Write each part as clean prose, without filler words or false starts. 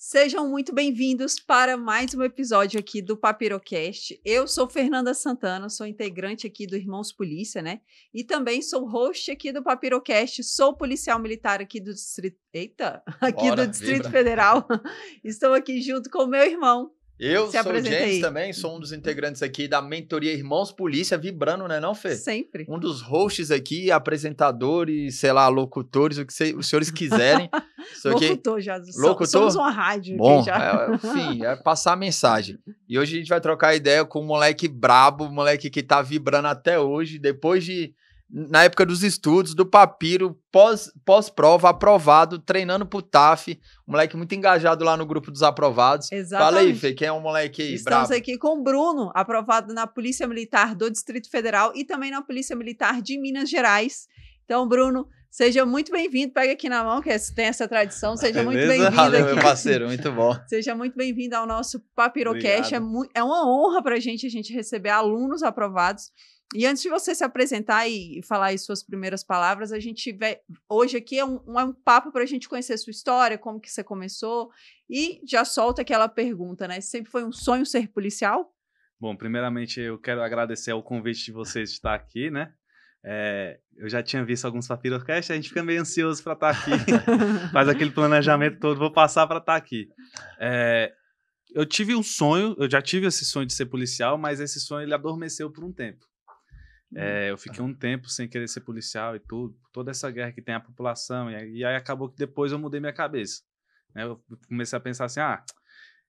Sejam muito bem-vindos para mais um episódio aqui do Papirocast. Eu sou Fernanda Santana, sou integrante aqui do Irmãos Polícia, né? E também sou host aqui do Papirocast, sou policial militar aqui do Distrito... do Distrito Federal. Estou aqui junto com o meu irmão. Eu sou o James também, sou um dos integrantes aqui da mentoria Irmãos Polícia, vibrando, né não, Fê? Sempre. Um dos hosts aqui, apresentadores, sei lá, locutores, o que os senhores quiserem. Locutor já. Locutor? Somos uma rádio. Bom, aqui já. Enfim, é passar a mensagem. E hoje a gente vai trocar ideia com um moleque brabo, um moleque que tá vibrando até hoje, depois de... Na época dos estudos, do papiro, pós-prova, aprovado, treinando pro TAF, um moleque muito engajado lá no grupo dos aprovados. Exatamente. Fala aí, Fê, quem é um moleque aí, Estamos brabo? aqui com o Bruno, aprovado na Polícia Militar do Distrito Federal e também na Polícia Militar de Minas Gerais. Então, Bruno, seja muito bem-vindo, pega aqui na mão, que tem essa tradição, seja muito bem-vindo aqui. Valeu, meu parceiro, muito bom. Seja muito bem-vindo ao nosso Papirocast, é uma honra pra gente receber alunos aprovados. E antes de você se apresentar e falar aí suas primeiras palavras, a gente vai... Hoje aqui é um papo para a gente conhecer a sua história, como que você começou, e já solta aquela pergunta, né? Sempre foi um sonho ser policial? Bom, primeiramente eu quero agradecer ao convite de vocês de estar aqui, né? Eu já tinha visto alguns Papirocast, a gente fica meio ansioso para estar aqui, faz aquele planejamento todo, vou passar para estar aqui. Eu tive um sonho, eu já tive esse sonho de ser policial, mas esse sonho ele adormeceu por um tempo. Eu fiquei um tempo sem querer ser policial e tudo, toda essa guerra que tem a população, e aí acabou que depois eu mudei minha cabeça. Eu comecei a pensar assim,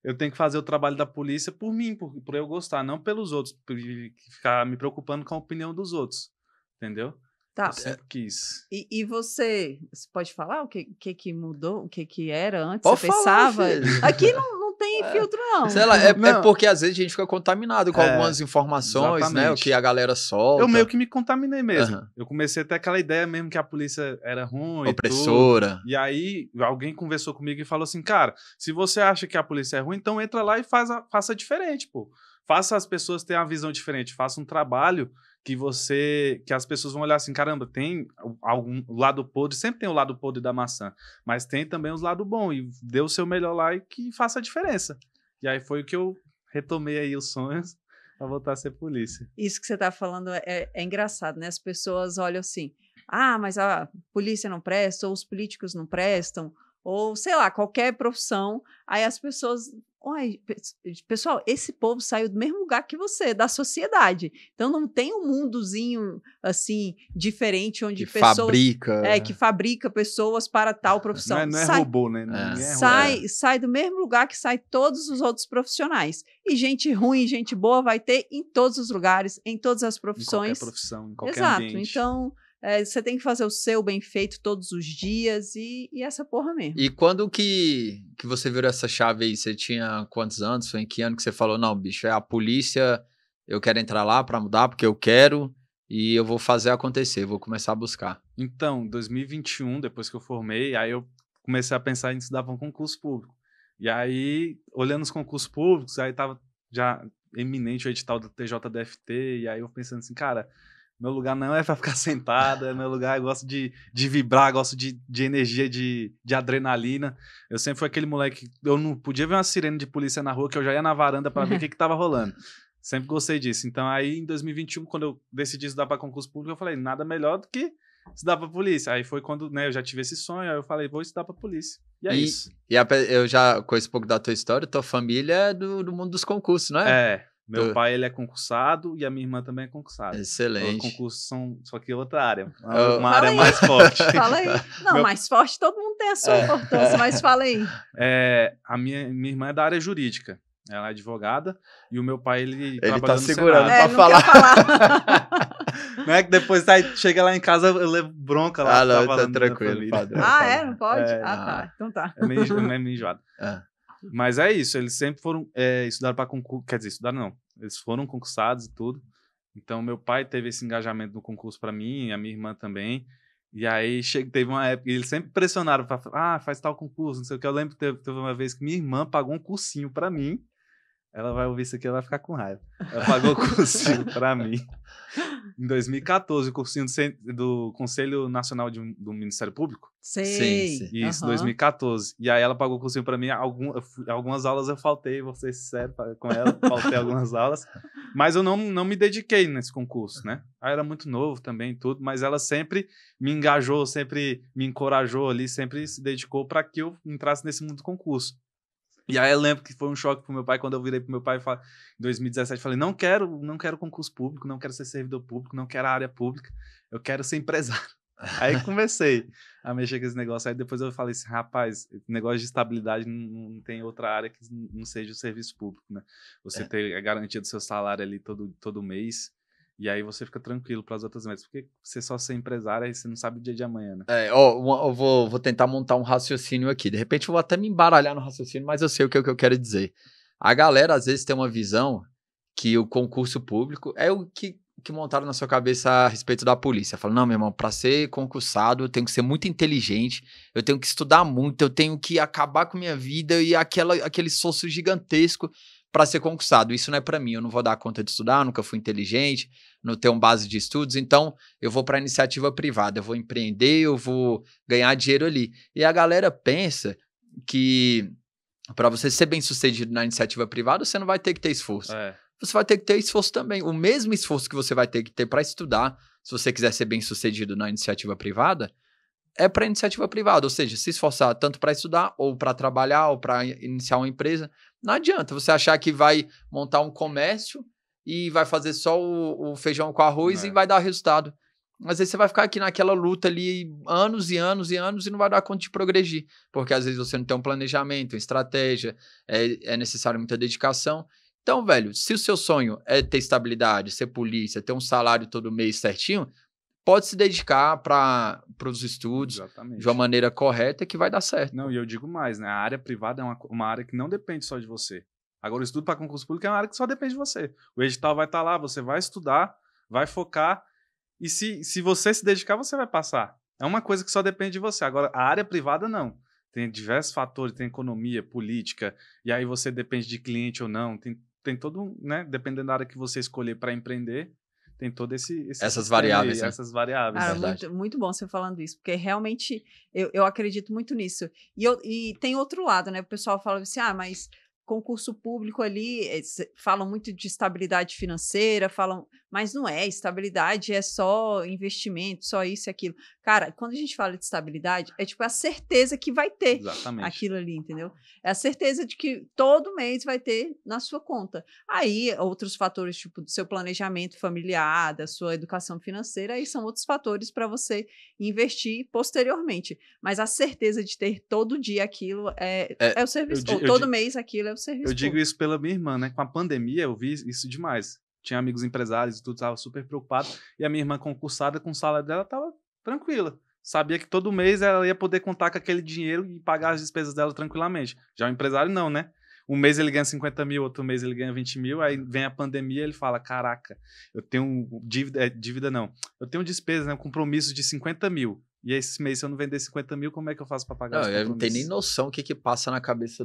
eu tenho que fazer o trabalho da polícia por mim, por eu gostar, não pelos outros, por ficar me preocupando com a opinião dos outros, entendeu? Tá. Eu sempre quis. E você pode falar o que mudou, o que era antes? Pode você pensava? falar, aqui não tem filtro, não. Sei lá, é porque às vezes a gente fica contaminado com algumas informações, exatamente. né? O que a galera solta. Eu meio que me contaminei mesmo. Uhum. Eu comecei a ter aquela ideia mesmo que a polícia era ruim. Opressora. E aí, alguém conversou comigo e falou assim, cara, se você acha que a polícia é ruim, então entra lá e faça diferente, pô. Faça as pessoas terem uma visão diferente. Faça um trabalho que as pessoas vão olhar assim, caramba, tem algum lado podre, sempre tem o lado podre da maçã, mas tem também os lados bons, e dê o seu melhor lá e que faça a diferença. E aí foi o que eu retomei aí os sonhos para voltar a ser polícia. Isso que você está falando é engraçado, né? As pessoas olham assim, mas a polícia não presta, ou os políticos não prestam, ou sei lá, qualquer profissão, aí as pessoas... pessoal, esse povo saiu do mesmo lugar que você, da sociedade. Então não tem um mundozinho assim diferente onde que fabrica pessoas para tal profissão. Não é robô, né? Sai do mesmo lugar que sai todos os outros profissionais. E gente ruim e gente boa vai ter em todos os lugares, em todas as profissões. Em qualquer profissão, em qualquer ambiente. Exato. Então você tem que fazer o seu bem feito todos os dias e essa porra mesmo. E quando que você virou essa chave aí? Você tinha quantos anos? Foi em que ano que você falou, não, bicho, é a polícia, eu quero entrar lá pra mudar porque eu quero e eu vou fazer acontecer, vou começar a buscar. Então, em 2021, depois que eu formei, aí eu comecei a pensar em estudar para um concurso público. E aí, olhando os concursos públicos, aí tava já eminente o edital do TJDFT, e aí eu pensando assim, cara... Meu lugar não é pra ficar sentada, meu lugar eu gosto de vibrar, gosto de energia, de adrenalina. Eu sempre fui aquele moleque, eu não podia ver uma sirene de polícia na rua, que eu já ia na varanda pra ver o que tava rolando. Sempre gostei disso. Então aí em 2021, quando eu decidi estudar pra concurso público, eu falei, nada melhor do que estudar pra polícia. Aí foi quando eu já tive esse sonho, aí eu falei, vou estudar pra polícia. E é isso. Eu já conheço um pouco da tua história, tua família é do mundo dos concursos, não é? Meu pai, ele é concursado e a minha irmã também é concursada. Excelente. Os concursos são só que outra área. Uma área mais forte. Fala aí. Não, mais forte todo mundo tem a sua importância, mas fala aí. A minha irmã é da área jurídica. Ela é advogada e o meu pai, ele trabalha tá no segurando Senado. pra falar. Não é que depois chega lá em casa, eu levo bronca lá. Não, tá tranquilo, padrão. Não pode? Tá. Então tá. É meio enjoado. Mas é isso, eles sempre foram estudaram para concurso, quer dizer, estudaram não, eles foram concursados e tudo. Então meu pai teve esse engajamento no concurso para mim, a minha irmã também. E aí teve uma época, eles sempre pressionaram para faz tal concurso, não sei o que. Eu lembro que teve uma vez que minha irmã pagou um cursinho para mim. Ela vai ouvir isso aqui, ela vai ficar com raiva. Ela pagou o cursinho para mim. Em 2014, o cursinho do Conselho Nacional do Ministério Público. Sei. Sim. Isso, 2014. E aí ela pagou o cursinho pra mim. Algumas aulas eu faltei, vou ser sincero com ela. Faltei algumas aulas. Mas eu não me dediquei nesse concurso, né? Aí era muito novo também, tudo. Mas ela sempre me engajou, sempre me encorajou ali, sempre se dedicou para que eu entrasse nesse mundo do concurso. E aí eu lembro que foi um choque pro meu pai, quando eu virei pro meu pai em 2017, falei, não quero concurso público, não quero ser servidor público, não quero a área pública, eu quero ser empresário. Aí comecei a mexer com esse negócio, aí depois eu falei assim, rapaz, negócio de estabilidade não tem outra área que não seja o serviço público, né? Você ter a garantia do seu salário ali todo mês, e aí você fica tranquilo para as outras metas, porque você só ser empresário, aí você não sabe o dia de amanhã, né? Eu vou tentar montar um raciocínio aqui. De repente eu vou até me embaralhar no raciocínio, mas eu sei o que eu quero dizer. A galera, às vezes, tem uma visão que o concurso público é o que montaram na sua cabeça a respeito da polícia. Fala, não, meu irmão, para ser concursado, eu tenho que ser muito inteligente, eu tenho que estudar muito, eu tenho que acabar com minha vida e aquele esforço gigantesco para ser concursado. Isso não é para mim, eu não vou dar conta de estudar, nunca fui inteligente, não tenho base de estudos, então eu vou para a iniciativa privada, eu vou empreender, eu vou ganhar dinheiro ali. E a galera pensa que para você ser bem sucedido na iniciativa privada, você não vai ter que ter esforço. Você vai ter que ter esforço também. O mesmo esforço que você vai ter que ter para estudar, se você quiser ser bem sucedido na iniciativa privada, é para iniciativa privada, ou seja, se esforçar tanto para estudar, ou para trabalhar, ou para iniciar uma empresa. Não adianta você achar que vai montar um comércio e vai fazer só o feijão com arroz e vai dar resultado. Às vezes você vai ficar aqui naquela luta ali anos e anos e anos e não vai dar conta de progredir, porque às vezes você não tem um planejamento, uma estratégia, é necessário muita dedicação. Então, velho, se o seu sonho é ter estabilidade, ser polícia, ter um salário todo mês certinho, pode se dedicar para os estudos de uma maneira correta que vai dar certo. Não, e eu digo mais, né? A área privada é uma área que não depende só de você. Agora, o estudo para concurso público é uma área que só depende de você. O edital vai estar lá, você vai estudar, vai focar, e se você se dedicar, você vai passar. É uma coisa que só depende de você. Agora, a área privada, não. Tem diversos fatores, tem economia, política, e aí você depende de cliente ou não. Tem todo, né? Dependendo da área que você escolher para empreender, tem todo essas variáveis, né? Essas variáveis. Cara, muito bom você falando isso, porque realmente eu acredito muito nisso. E tem outro lado, né? O pessoal fala assim, mas concurso público ali, falam muito de estabilidade financeira, mas não é, estabilidade é só investimento, só isso e aquilo. Cara, quando a gente fala de estabilidade, é tipo a certeza que vai ter aquilo ali, entendeu? É a certeza de que todo mês vai ter na sua conta. Aí, outros fatores, tipo, do seu planejamento familiar, da sua educação financeira, aí são outros fatores para você investir posteriormente. Mas a certeza de ter todo dia aquilo é o serviço, ou todo mês aquilo é o serviço. Eu digo isso pela minha irmã, né? Com a pandemia, eu vi isso demais. Tinha amigos empresários e tudo, estava super preocupado. E a minha irmã concursada, com o salário dela, estava tranquila. Sabia que todo mês ela ia poder contar com aquele dinheiro e pagar as despesas dela tranquilamente. Já o empresário não, né? Um mês ele ganha 50 mil, outro mês ele ganha 20 mil, aí vem a pandemia e ele fala, caraca, eu tenho dívida não, eu tenho despesa, né, compromisso de 50 mil. E esse mês, se eu não vender 50 mil, como é que eu faço para pagar os compromissos? Eu não tenho nem noção o que passa na cabeça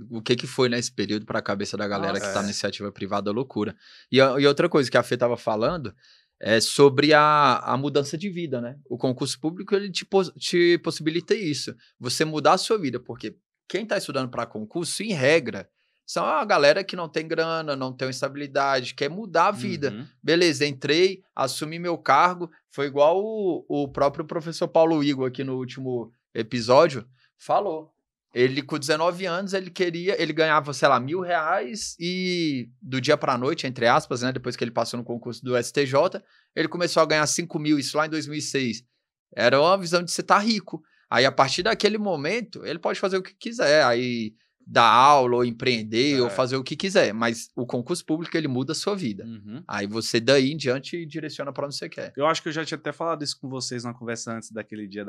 o que foi nesse período para a cabeça da galera que está na iniciativa privada, loucura. E outra coisa que a Fê estava falando é sobre a mudança de vida, né? O concurso público, ele te possibilita isso. Você mudar a sua vida, porque quem está estudando para concurso, em regra, são a galera que não tem grana, não tem estabilidade, quer mudar a vida. Beleza, entrei, assumi meu cargo. Foi igual o próprio professor Paulo Igor aqui no último episódio falou. Ele, com 19 anos, ele ganhava, sei lá, R$1.000 e do dia para a noite, entre aspas, né? Depois que ele passou no concurso do STJ, ele começou a ganhar 5 mil, isso lá em 2006. Era uma visão de você estar rico. Aí, a partir daquele momento, ele pode fazer o que quiser. Aí, dar aula, ou empreender, ou fazer o que quiser. Mas o concurso público, ele muda a sua vida. Aí, você, daí em diante, direciona para onde você quer. Eu acho que eu já tinha até falado isso com vocês numa conversa antes daquele dia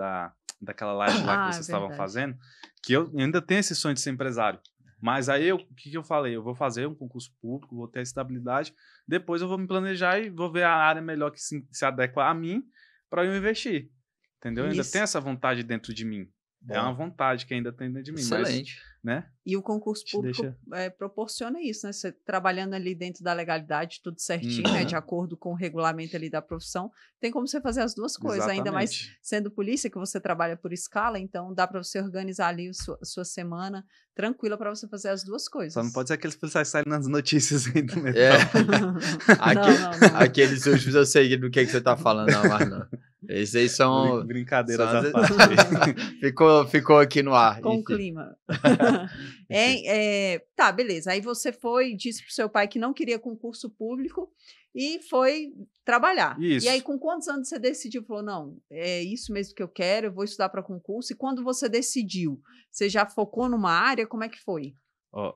daquela live lá que vocês estavam fazendo, que eu ainda tenho esse sonho de ser empresário. Mas aí, o que eu falei? Eu vou fazer um concurso público, vou ter a estabilidade, depois eu vou me planejar e vou ver a área melhor que se adequa a mim para eu investir. Entendeu? Eu ainda tenho essa vontade dentro de mim. Bom. É uma vontade que ainda tem dentro de mim. Excelente. né? E o concurso Te público deixa- proporciona isso, né? Você trabalhando ali dentro da legalidade, tudo certinho, né? De acordo com o regulamento ali da profissão, tem como você fazer as duas coisas, ainda mais Exatamente. sendo polícia, que você trabalha por escala, então dá para você organizar ali a sua semana tranquila para você fazer as duas coisas. Só não pode ser aqueles policiais que saem nas notícias aí do metrô. É. Não. Aqueles últimos eu sei do que você tá falando, não, mas não. Esses aí são... Brincadeiras são- à parte. ficou aqui no ar. Com o enfim. clima. Tá, beleza. Aí você disse pro seu pai que não queria concurso público e foi trabalhar. Isso. E aí, com quantos anos você decidiu? Falou, não, é isso mesmo que eu quero, eu vou estudar para concurso. E quando você decidiu, você já focou numa área? Como é que foi? Ó,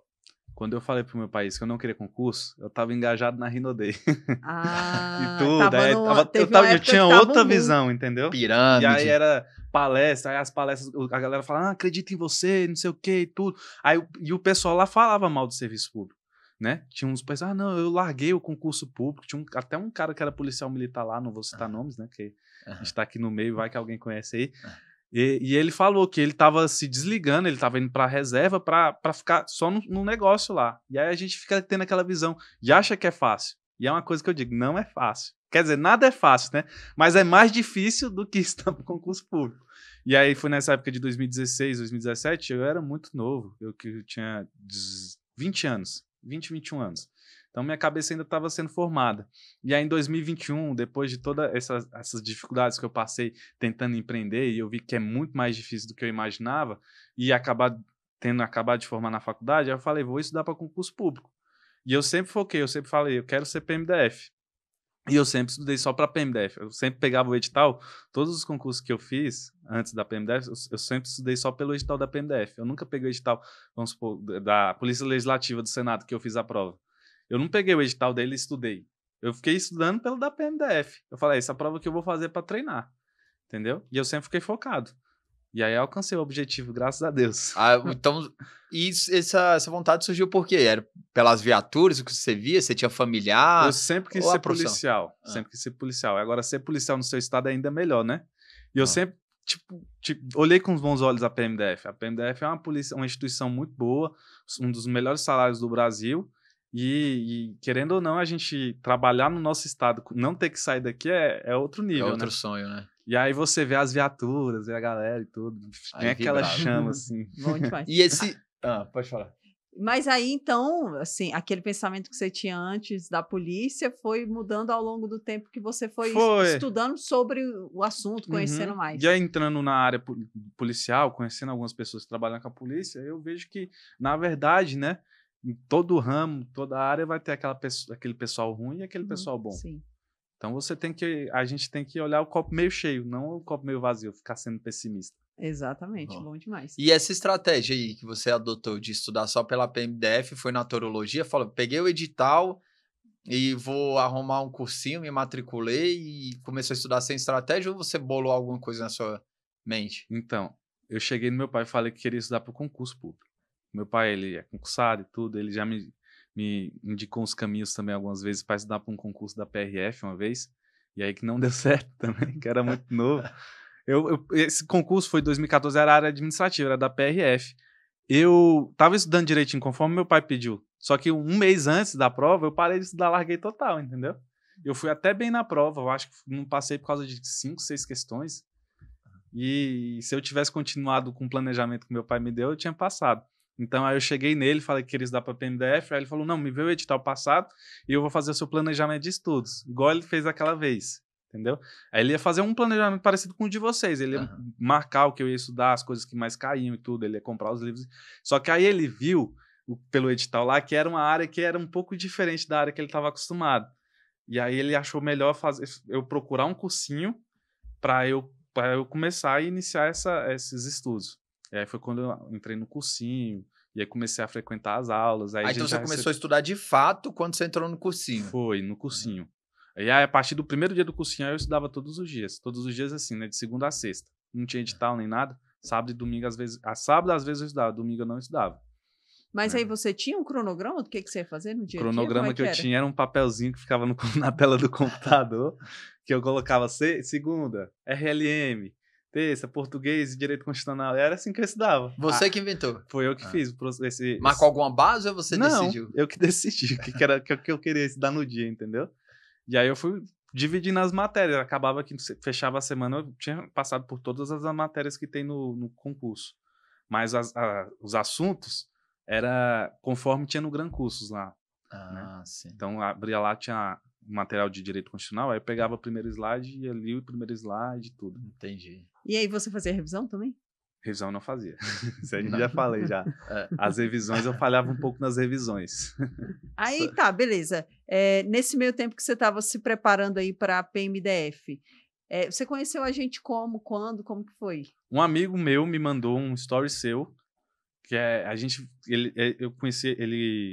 quando eu falei pro meu pai que eu não queria concurso, eu tava engajado na Rinodei. Ah, E tudo. tava Aí numa- eu teve uma época que tinha tava outra um boom. visão, entendeu? Pirâmide. E aí era palestra, aí as palestras, a galera falava, acredita em você, não sei o que e tudo. E o pessoal lá falava mal do serviço público, né? Tinha uns pessoal, não, eu larguei o concurso público, tinha até um cara que era policial militar lá, não vou citar nomes, né? Que a gente tá aqui no meio, vai que alguém conhece aí. E ele falou que ele tava se desligando, ele tava indo pra reserva pra ficar só no negócio lá. E aí a gente fica tendo aquela visão e acha que é fácil. E é uma coisa que eu digo, não é fácil. Quer dizer, nada é fácil, né? Mas é mais difícil do que estar no concurso público. E aí foi nessa época de 2016, 2017, eu era muito novo. Eu tinha 20 anos, 20, 21 anos. Então minha cabeça ainda estava sendo formada. E aí em 2021, depois de todas essas dificuldades que eu passei tentando empreender, e eu vi que é muito mais difícil do que eu imaginava, e tendo acabado de formar na faculdade, aí eu falei, vou estudar para concurso público. E eu sempre foquei, eu sempre falei, eu quero ser PMDF. E eu sempre estudei só para PMDF. Eu sempre pegava o edital, todos os concursos que eu fiz antes da PMDF, eu sempre estudei só pelo edital da PMDF. Eu nunca peguei o edital, vamos supor, da Polícia Legislativa do Senado, que eu fiz a prova. Eu não peguei o edital dele e estudei. Eu fiquei estudando pelo da PMDF. Eu falei, essa prova que eu vou fazer para treinar. Entendeu? E eu sempre fiquei focado. E aí eu alcancei o objetivo, graças a Deus. Então, essa vontade surgiu por quê? Era pelas viaturas que você via? Você tinha familiar? Eu sempre quis ou a ser profissão? policial. Sempre quis ser policial. Agora, ser policial no seu estado é ainda melhor, né? E eu sempre, olhei com os bons olhos a PMDF. A PMDF é uma instituição muito boa, um dos melhores salários do Brasil. E querendo ou não, a gente trabalhar no nosso estado, não ter que sair daqui é outro nível, É outro né? sonho, né? E aí você vê as viaturas, vê a galera e tudo. Aí Tem aquela vibrava. chama, assim. Bom demais. E esse... pode falar. Mas aí, então, assim, aquele pensamento que você tinha antes da polícia foi mudando ao longo do tempo que você foi estudando sobre o assunto, conhecendo mais. E aí, entrando na área policial, conhecendo algumas pessoas que trabalham com a polícia, eu vejo que, na verdade, né, em todo ramo, toda área vai ter aquele pessoal ruim e aquele pessoal bom. Sim. Então a gente tem que olhar o copo meio cheio, não o copo meio vazio, ficar sendo pessimista. Exatamente, bom demais. E essa estratégia aí que você adotou de estudar só pela PMDF, foi na torologia? Falou, peguei o edital e vou arrumar um cursinho, me matriculei e começou a estudar sem estratégia, ou você bolou alguma coisa na sua mente? Então, eu cheguei no meu pai e falei que queria estudar para o concurso público. Meu pai, ele é concursado e tudo, ele já me indicou uns caminhos também algumas vezes para estudar para um concurso da PRF uma vez, e aí que não deu certo também, que era muito novo. Esse concurso foi em 2014, era área administrativa, era da PRF. Eu tava estudando direitinho, conforme meu pai pediu. Só que um mês antes da prova, eu parei de estudar, larguei total, entendeu? Eu fui até bem na prova, eu acho que não passei por causa de 5, 6 questões. E se eu tivesse continuado com o planejamento que meu pai me deu, eu tinha passado. Então, aí eu cheguei nele, falei que queria estudar para PMDF, aí ele falou, não, me vê o edital passado e eu vou fazer o seu planejamento de estudos, igual ele fez aquela vez, entendeu? Aí ele ia fazer um planejamento parecido com o de vocês, ele ia marcar o que eu ia estudar, as coisas que mais caíam e tudo, ele ia comprar os livros. Só que aí ele viu, pelo edital lá, que era uma área que era um pouco diferente da área que ele estava acostumado. E aí ele achou melhor eu procurar um cursinho para eu começar a iniciar esses estudos. E aí foi quando eu entrei no cursinho, e aí comecei a frequentar as aulas. Aí então você começou a estudar de fato quando você entrou no cursinho? Foi, no cursinho. E aí, a partir do primeiro dia do cursinho, eu estudava todos os dias assim, né, de segunda a sexta. Não tinha edital nem nada, sábado e domingo às vezes eu estudava, domingo eu não estudava. Mas aí você tinha um cronograma do que você ia fazer no dia a dia? O cronograma que eu era? tinha era um papelzinho que ficava na tela do computador, que eu colocava segunda, RLM, terça, português e direito constitucional. Era assim que eu estudava. Você que inventou? Foi eu que fiz. Marcou alguma base ou você decidiu? Eu que decidi o que era que eu queria estudar no dia, entendeu? E aí eu fui dividindo as matérias. Acabava que fechava a semana, eu tinha passado por todas as matérias que tem no concurso. Mas os assuntos era conforme tinha no Gran Cursos lá. Né? Sim. Então, abria lá, tinha material de direito constitucional, aí eu pegava o primeiro slide e ia li o primeiro slide e tudo. Entendi. E aí você fazia revisão também? Revisão eu não fazia. Isso aí já falei já. As revisões, eu falhava um pouco nas revisões. Aí tá, beleza. Nesse meio tempo que você estava se preparando aí para a PMDF, você conheceu a gente como, quando, como que foi? Um amigo meu me mandou um story seu, que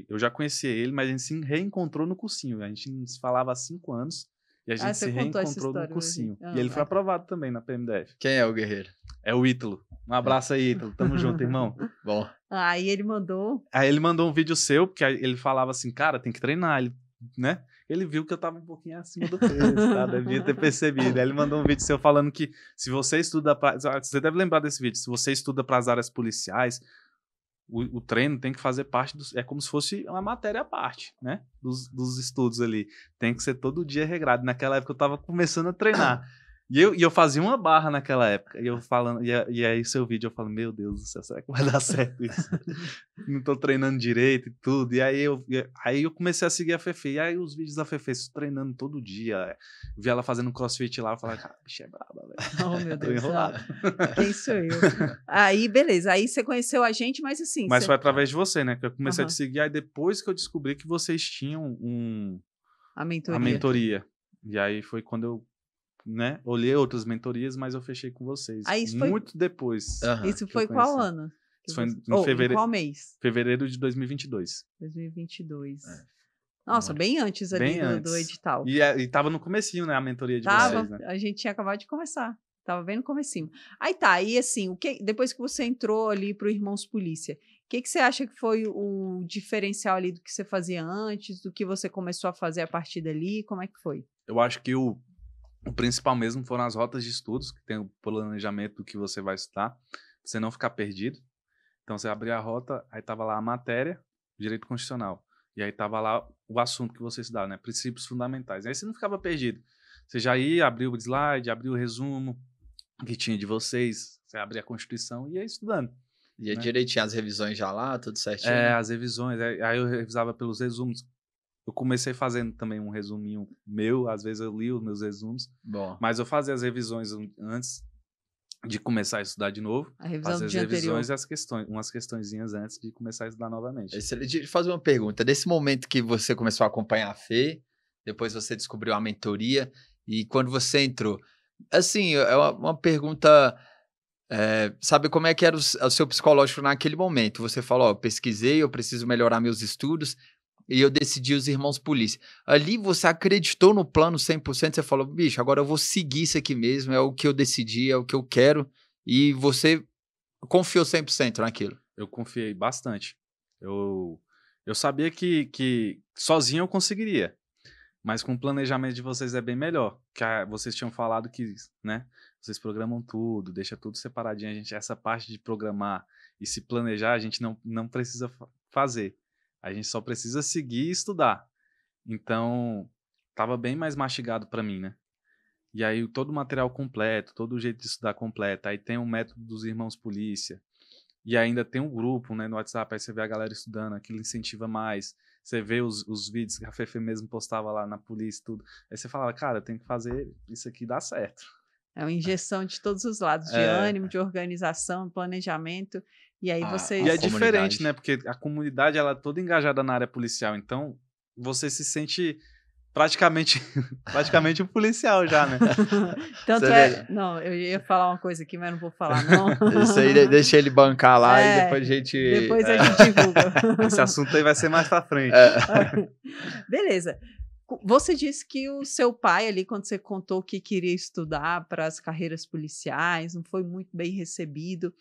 eu já conhecia ele, mas a gente se reencontrou no cursinho. A gente não se falava há 5 anos e a gente se reencontrou no cursinho. E ele foi aprovado também na PMDF. Quem é o guerreiro? É o Ítalo. Um abraço aí, Ítalo. Tamo junto, irmão. Bom. Aí ele mandou... Aí ele mandou um vídeo seu, porque ele falava assim, cara, tem que treinar, né? Ele viu que eu tava um pouquinho acima do peso, tá? Devia ter percebido. Aí ele mandou um vídeo seu falando que se você estuda... Você deve lembrar desse vídeo. Se você estuda para as áreas policiais, o treino tem que fazer parte é como se fosse uma matéria à parte, né? Dos estudos ali. Tem que ser todo dia regrado. Naquela época eu tava começando a treinar. E eu fazia uma barra naquela época. E aí seu vídeo eu falo, meu Deus do céu, será que vai dar certo isso? Não tô treinando direito e tudo. E aí eu comecei a seguir a Fefe. E aí os vídeos da Fefe, treinando todo dia. Eu vi ela fazendo crossfit lá. Eu falei, cara, bicho é braba, velho. Oh, meu Deus. Quem sou eu? Aí, beleza. Aí você conheceu a gente, mas assim... Mas foi através de você, né? Que eu comecei a te seguir. Aí depois que eu descobri que vocês tinham a mentoria. E aí foi quando eu, né, olhei outras mentorias, mas eu fechei com vocês. Aí muito depois. Isso foi qual ano? Isso foi em fevereiro. Em qual mês? Fevereiro de 2022. 2022. Nossa, bem antes ali do edital. E tava no comecinho, né, a mentoria de vocês, né? A gente tinha acabado de começar. Tava bem no comecinho. Aí tá, e assim, depois que você entrou ali pro Irmãos Polícia, o que você acha que foi o diferencial ali do que você fazia antes, do que você começou a fazer a partir dali? Como é que foi? Eu acho que o principal mesmo foram as rotas de estudos, que tem o planejamento do que você vai estudar, pra você não ficar perdido. Então, você abria a rota, aí tava lá a matéria, direito constitucional. E aí tava lá o assunto que você estudava, né? Princípios fundamentais. Aí você não ficava perdido. Você já ia, abria o slide, abria o resumo que tinha de vocês, você abria a Constituição e ia estudando. E direitinho as revisões já lá, tudo certinho? As revisões. Aí eu revisava pelos resumos. Eu comecei fazendo também um resuminho meu, às vezes eu li os meus resumos. Bom. Mas eu fazia as revisões antes de começar a estudar de novo. A revisão fazer do as dia revisões anterior. e umas questõezinhas antes de começar a estudar novamente. Deixa eu fazer uma pergunta. Desse momento que você começou a acompanhar a Fê, depois você descobriu a mentoria, e quando você entrou, assim, é uma pergunta, sabe como é que era o seu psicológico naquele momento? Você falou, pesquisei, eu preciso melhorar meus estudos, e eu decidi os Irmãos Polícia. Ali você acreditou no plano 100%, você falou, bicho, agora eu vou seguir isso aqui mesmo, é o que eu decidi, é o que eu quero, e você confiou 100% naquilo? Eu confiei bastante. Eu sabia que sozinho eu conseguiria, mas com o planejamento de vocês é bem melhor, que vocês tinham falado que, né, vocês programam tudo, deixa tudo separadinho, essa parte de programar e se planejar, a gente não precisa fazer. A gente só precisa seguir e estudar. Então, tava bem mais mastigado para mim, né? E aí, todo o material completo, todo o jeito de estudar completo. Aí tem o método dos Irmãos Polícia. E ainda tem um grupo, né, no WhatsApp. Aí você vê a galera estudando, aquilo incentiva mais. Você vê os vídeos que a Fefe mesmo postava lá na polícia e tudo. Aí você fala, cara, eu tenho que fazer isso aqui dar certo. É uma injeção de todos os lados, de ânimo, de organização, planejamento. E aí vocês... E é diferente, né? Porque a comunidade, ela é toda engajada na área policial. Então, você se sente praticamente um policial já, né? Tanto Não, eu ia falar uma coisa aqui, mas não vou falar, não. Isso aí, deixa ele bancar lá e depois a gente... Depois a gente divulga. Esse assunto aí vai ser mais pra frente. Beleza. Você disse que o seu pai ali, quando você contou que queria estudar para as carreiras policiais, não foi muito bem recebido.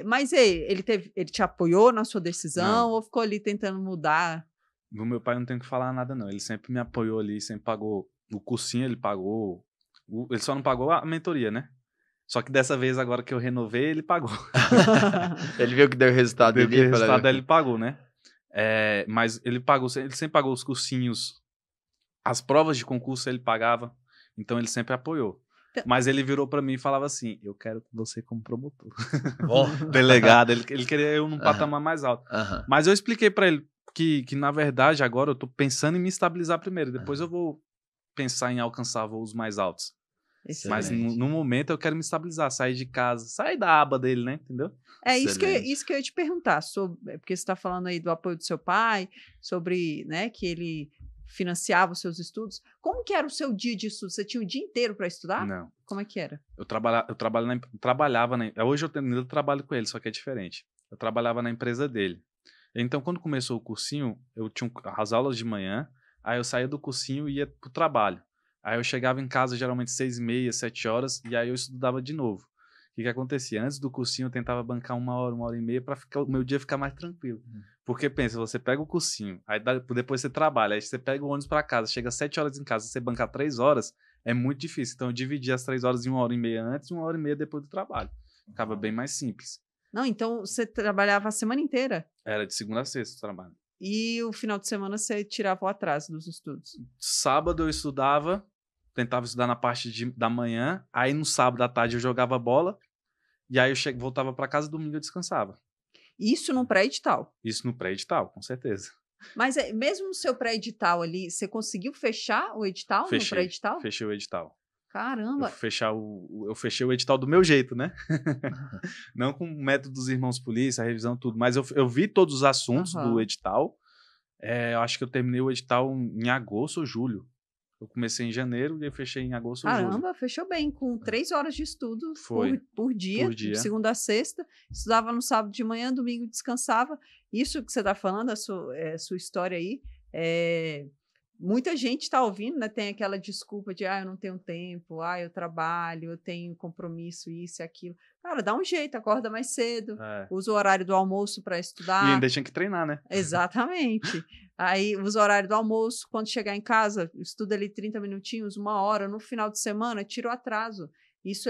Mas ele te apoiou na sua decisão ou ficou ali tentando mudar? Do meu pai não tenho que falar nada, não. Ele sempre me apoiou ali, sempre pagou o cursinho, ele pagou. Ele só não pagou a mentoria, né? Só que dessa vez, agora que eu renovei, ele pagou. Ele viu que deu resultado Deu dele. que o resultado ele pagou, né? Mas ele sempre pagou os cursinhos, as provas de concurso ele pagava, então ele sempre apoiou. Mas ele virou pra mim e falava assim, eu quero você como promotor. Delegado, ele queria eu num patamar mais alto. Mas eu expliquei pra ele que na verdade agora eu tô pensando em me estabilizar primeiro, depois eu vou pensar em alcançar voos mais altos. Excelente. Mas no momento eu quero me estabilizar, sair de casa, sair da aba dele, né? Entendeu? Isso que eu ia te perguntar, porque você está falando aí do apoio do seu pai, sobre, né, que ele financiava os seus estudos. Como que era o seu dia de estudo? Você tinha o dia inteiro para estudar? Não. Como é que era? Eu trabalhava hoje eu trabalho com ele, só que é diferente. Eu trabalhava na empresa dele. Então, quando começou o cursinho, eu tinha as aulas de manhã, aí eu saía do cursinho e ia pro trabalho. Aí eu chegava em casa geralmente 6h30, 7 horas, e aí eu estudava de novo. O que acontecia? Antes do cursinho eu tentava bancar 1 hora e meia para o meu dia ficar mais tranquilo. Porque pensa, você pega o cursinho, aí depois você trabalha, aí você pega o ônibus para casa, chega às 7 horas em casa, você bancar 3 horas, é muito difícil. Então eu dividi as 3 horas em 1 hora e meia antes e 1 hora e meia depois do trabalho. Ficava bem mais simples. Não, então você trabalhava a semana inteira? Era de segunda a sexta o trabalho. E o final de semana você tirava o atraso dos estudos? Sábado eu estudava, tentava estudar na parte da manhã, aí no sábado à tarde eu jogava bola, e aí eu voltava para casa, domingo eu descansava. Isso no pré-edital? Isso no pré-edital, com certeza. Mas mesmo no seu pré-edital ali, você conseguiu fechar o edital no pré-edital? Fechei o edital. Caramba! Eu fechei o edital do meu jeito, né? Não com o método dos irmãos polícia, a revisão, tudo. Mas eu vi todos os assuntos do edital. Eu acho que eu terminei o edital em agosto ou julho. Eu comecei em janeiro e eu fechei em agosto ou julho. Caramba, fechou bem, com 3 horas de estudo por dia, de segunda a sexta. Estudava no sábado de manhã, domingo descansava. Isso que você está falando, a sua história aí, muita gente está ouvindo, né? Tem aquela desculpa de, eu não tenho tempo, eu trabalho, eu tenho compromisso, isso e aquilo. Cara, dá um jeito, acorda mais cedo, usa o horário do almoço para estudar. E ainda tinha que treinar, né? Exatamente. Aí usa o horário do almoço, quando chegar em casa, estuda ali 30 minutinhos, 1 hora, no final de semana, tira o atraso. Isso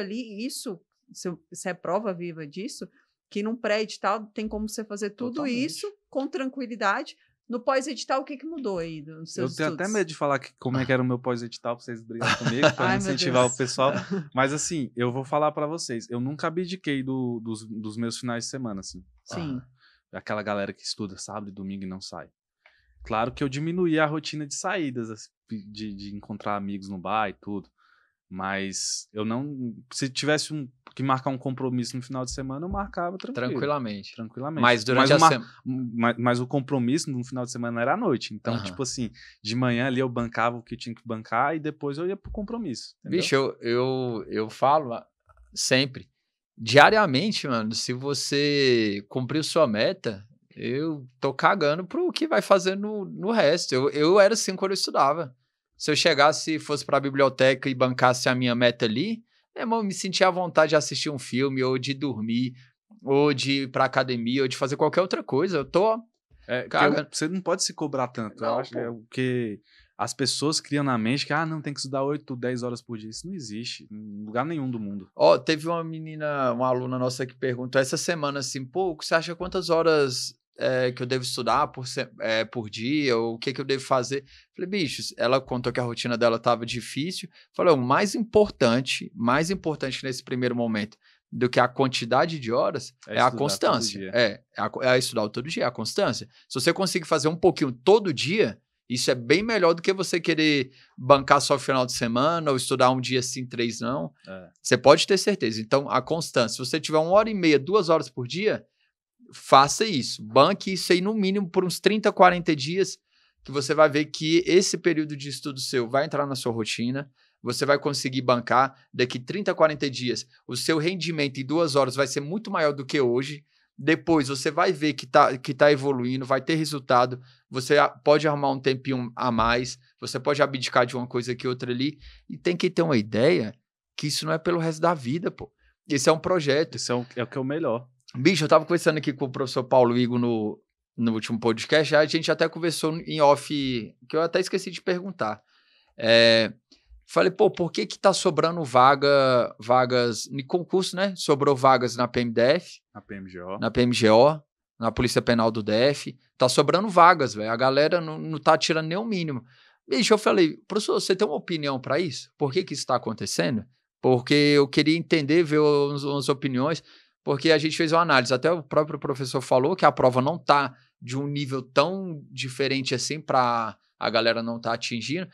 é prova viva disso, que num pré-edital tem como você fazer tudo Totalmente. Isso com tranquilidade. No pós-edital, o que mudou aí nos seus Eu tenho estudos? até medo de falar como é que era o meu pós-edital, pra vocês brigarem comigo, pra incentivar o pessoal. Mas assim, eu vou falar pra vocês, eu nunca abdiquei dos meus finais de semana, assim. Sim. Aquela galera que estuda sábado e domingo e não sai. Claro que eu diminuí a rotina de saídas, assim, de encontrar amigos no bar e tudo. Mas eu não... Se tivesse que marcar um compromisso no final de semana, eu marcava Tranquilamente. Mas durante a semana... Mas o compromisso no final de semana era à noite. Então, tipo assim, de manhã ali eu bancava o que eu tinha que bancar e depois eu ia pro compromisso. Entendeu? Bicho, eu falo sempre, diariamente, mano, se você cumpriu sua meta, eu tô cagando pro que vai fazer no resto. Eu era assim quando eu estudava. Se eu chegasse e fosse pra biblioteca e bancasse a minha meta ali, meu irmão, eu me sentia à vontade de assistir um filme, ou de dormir, ou de ir pra academia, ou de fazer qualquer outra coisa. Eu tô cagando. Você não pode se cobrar tanto. Não, eu acho que é o que as pessoas criam na mente que, não, tem que estudar 8, 10 horas por dia. Isso não existe em lugar nenhum do mundo. Teve uma aluna nossa que perguntou essa semana assim, você acha quantas horas que eu devo estudar por dia, ou o que eu devo fazer? Falei, bichos, ela contou que a rotina dela estava difícil. Falei, o mais importante nesse primeiro momento do que a quantidade de horas é a constância. É estudar todo dia, a constância. Se você conseguir fazer um pouquinho todo dia, isso é bem melhor do que você querer bancar só o final de semana ou estudar um dia sim, 3 não. Você pode ter certeza. Então, a constância. Se você tiver 1h30, 2 horas por dia, faça isso. Banque isso aí no mínimo por uns 30, 40 dias, que você vai ver que esse período de estudo seu vai entrar na sua rotina. Você vai conseguir bancar daqui 30, 40 dias. O seu rendimento em 2 horas vai ser muito maior do que hoje. Depois você vai ver que tá evoluindo, vai ter resultado. Você pode arrumar um tempinho a mais. Você pode abdicar de uma coisa aqui, outra ali. E tem que ter uma ideia que isso não é pelo resto da vida, pô. Esse é um projeto. Isso é o que é o melhor. Bicho, eu tava conversando aqui com o professor Paulo Igor no último podcast, a gente até conversou em off, que eu até esqueci de perguntar. Falei, pô, por que tá sobrando vagas em concurso, né? Sobrou vagas na PMDF, na PMGO, na Polícia Penal do DF. Tá sobrando vagas, velho. A galera não tá tirando nem o mínimo. Bicho, eu falei, professor, você tem uma opinião pra isso? Por que isso tá acontecendo? Porque eu queria entender, ver umas opiniões, porque a gente fez uma análise. Até o próprio professor falou que a prova não tá de um nível tão diferente assim pra a galera não tá atingindo.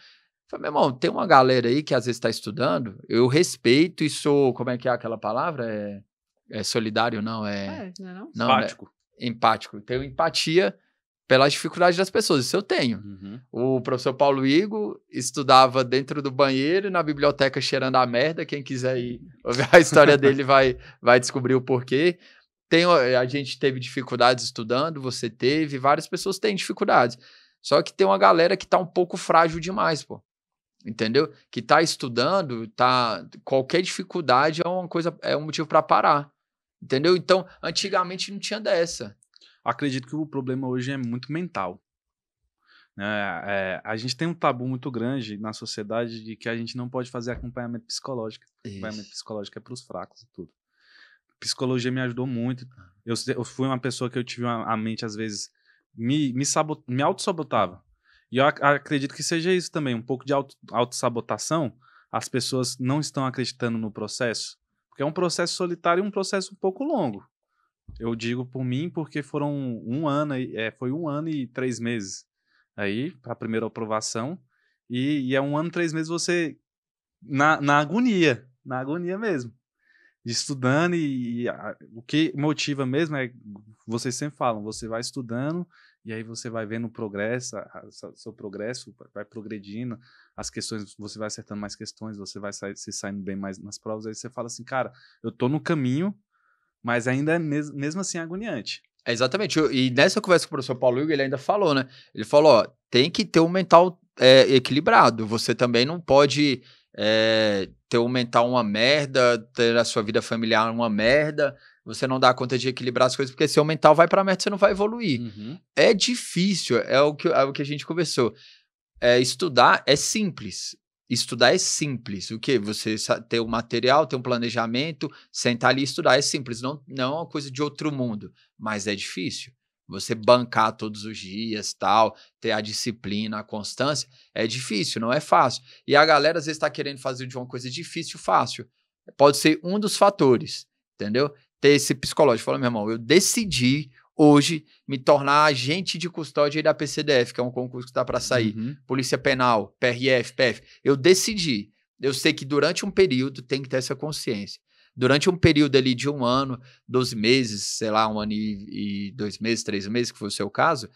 Falei, meu irmão, tem uma galera aí que às vezes tá estudando, eu respeito e sou, como é que é aquela palavra? É solidário, não? Não é não? Não, Empático. Né? Empático. Tenho empatia pelas dificuldades das pessoas, isso eu tenho. Uhum. O professor Paulo Igor estudava dentro do banheiro e na biblioteca cheirando a merda. Quem quiser ir ouvir a história dele vai descobrir o porquê. A gente teve dificuldades estudando, você teve, várias pessoas têm dificuldades. Só que tem uma galera que tá um pouco frágil demais, pô. Entendeu? Que tá estudando, qualquer dificuldade é um motivo para parar. Entendeu? Então, antigamente não tinha dessa. Acredito que o problema hoje é muito mental. A gente tem um tabu muito grande na sociedade de que a gente não pode fazer acompanhamento psicológico. Isso. Acompanhamento psicológico é para os fracos e tudo. Psicologia me ajudou muito. Eu fui uma pessoa que eu tive a mente, às vezes, me auto-sabotava. E eu acredito que seja isso também, um pouco de autossabotação. As pessoas não estão acreditando no processo, porque é um processo solitário e um processo um pouco longo. Eu digo por mim porque foi 1 ano e 3 meses aí para a primeira aprovação, e é 1 ano e 3 meses você na agonia mesmo, estudando, o que motiva mesmo é, vocês sempre falam, você vai estudando e aí você vai vendo o progresso, seu progresso vai progredindo, as questões, você vai acertando mais questões, você vai se saindo bem mais nas provas, aí você fala assim, cara, eu tô no caminho, mas ainda é mesmo assim agoniante. Exatamente. E nessa conversa com o professor Paulo Hugo, ele ainda falou, né? Ele falou, ó, tem que ter um mental equilibrado. Você também não pode ter um mental uma merda, ter a sua vida familiar uma merda. Você não dá conta de equilibrar as coisas, porque seu mental vai pra merda, você não vai evoluir. Uhum. É difícil, é o que a gente conversou. Estudar é simples. Estudar é simples. O quê? Você ter um material, ter um planejamento, sentar ali e estudar é simples. Não é uma coisa de outro mundo, mas é difícil. Você bancar todos os dias, tal, ter a disciplina, a constância, é difícil, não é fácil. E a galera às vezes está querendo fazer de uma coisa difícil, fácil. Pode ser um dos fatores, entendeu? Ter esse psicológico. Fala, meu irmão, eu decidi hoje me tornar agente de custódia aí da PCDF, que é um concurso que está para sair. Uhum. Polícia Penal, PRF, PF. Eu decidi. Eu sei que durante um período tem que ter essa consciência. Durante um período ali de 1 ano, 12 meses, sei lá, 1 ano e 2 meses, 3 meses, que foi o seu caso,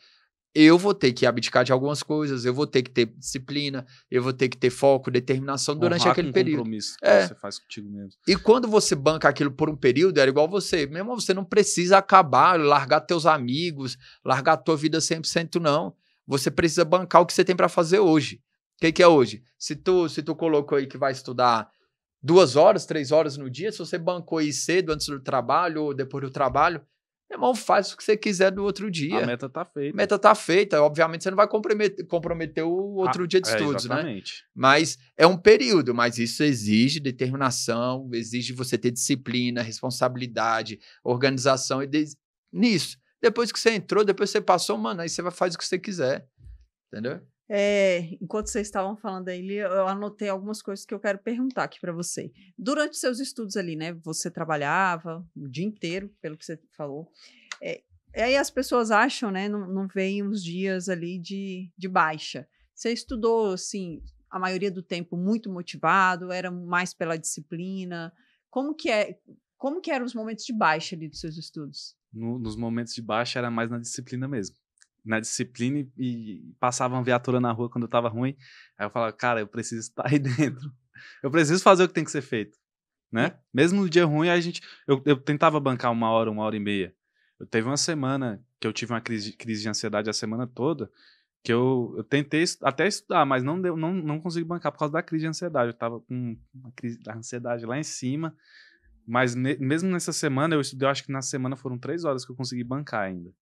eu vou ter que abdicar de algumas coisas, eu vou ter que ter disciplina, eu vou ter que ter foco, determinação durante aquele período. Compromisso que você faz contigo mesmo. E quando você banca aquilo por um período, era igual você. Mesmo você não precisa acabar, largar teus amigos, largar a tua vida 100%, não. Você precisa bancar o que você tem para fazer hoje. O que é hoje? Se tu colocou aí que vai estudar 2 horas, 3 horas no dia, se você bancou aí cedo, antes do trabalho ou depois do trabalho, meu irmão, faz o que você quiser do outro dia. A meta tá feita. A meta tá feita. Obviamente, você não vai comprometer o outro dia de estudos, exatamente. Né? Mas é um período, mas isso exige determinação, exige você ter disciplina, responsabilidade, organização nisso. Depois que você entrou, depois que você passou, mano, aí você faz o que você quiser. Entendeu? Enquanto vocês estavam falando aí, eu anotei algumas coisas que eu quero perguntar aqui para você. Durante os seus estudos ali, né? Você trabalhava o dia inteiro, pelo que você falou. Aí as pessoas acham, né? Não veem uns dias ali de baixa. Você estudou, assim, a maioria do tempo muito motivado, era mais pela disciplina. Como que eram os momentos de baixa ali dos seus estudos? Nos momentos de baixa era mais na disciplina mesmo. Na disciplina e passava uma viatura na rua quando eu tava ruim, aí eu falava, cara, eu preciso estar aí dentro, eu preciso fazer o que tem que ser feito, né? Mesmo no dia ruim, eu tentava bancar 1 hora, 1h30. Eu teve uma semana que eu tive uma crise de ansiedade a semana toda, que eu tentei até estudar, mas não consegui bancar por causa da crise de ansiedade. Eu tava com uma crise da ansiedade lá em cima, mas mesmo nessa semana, eu estudei, eu acho que na semana foram 3 horas que eu consegui bancar ainda.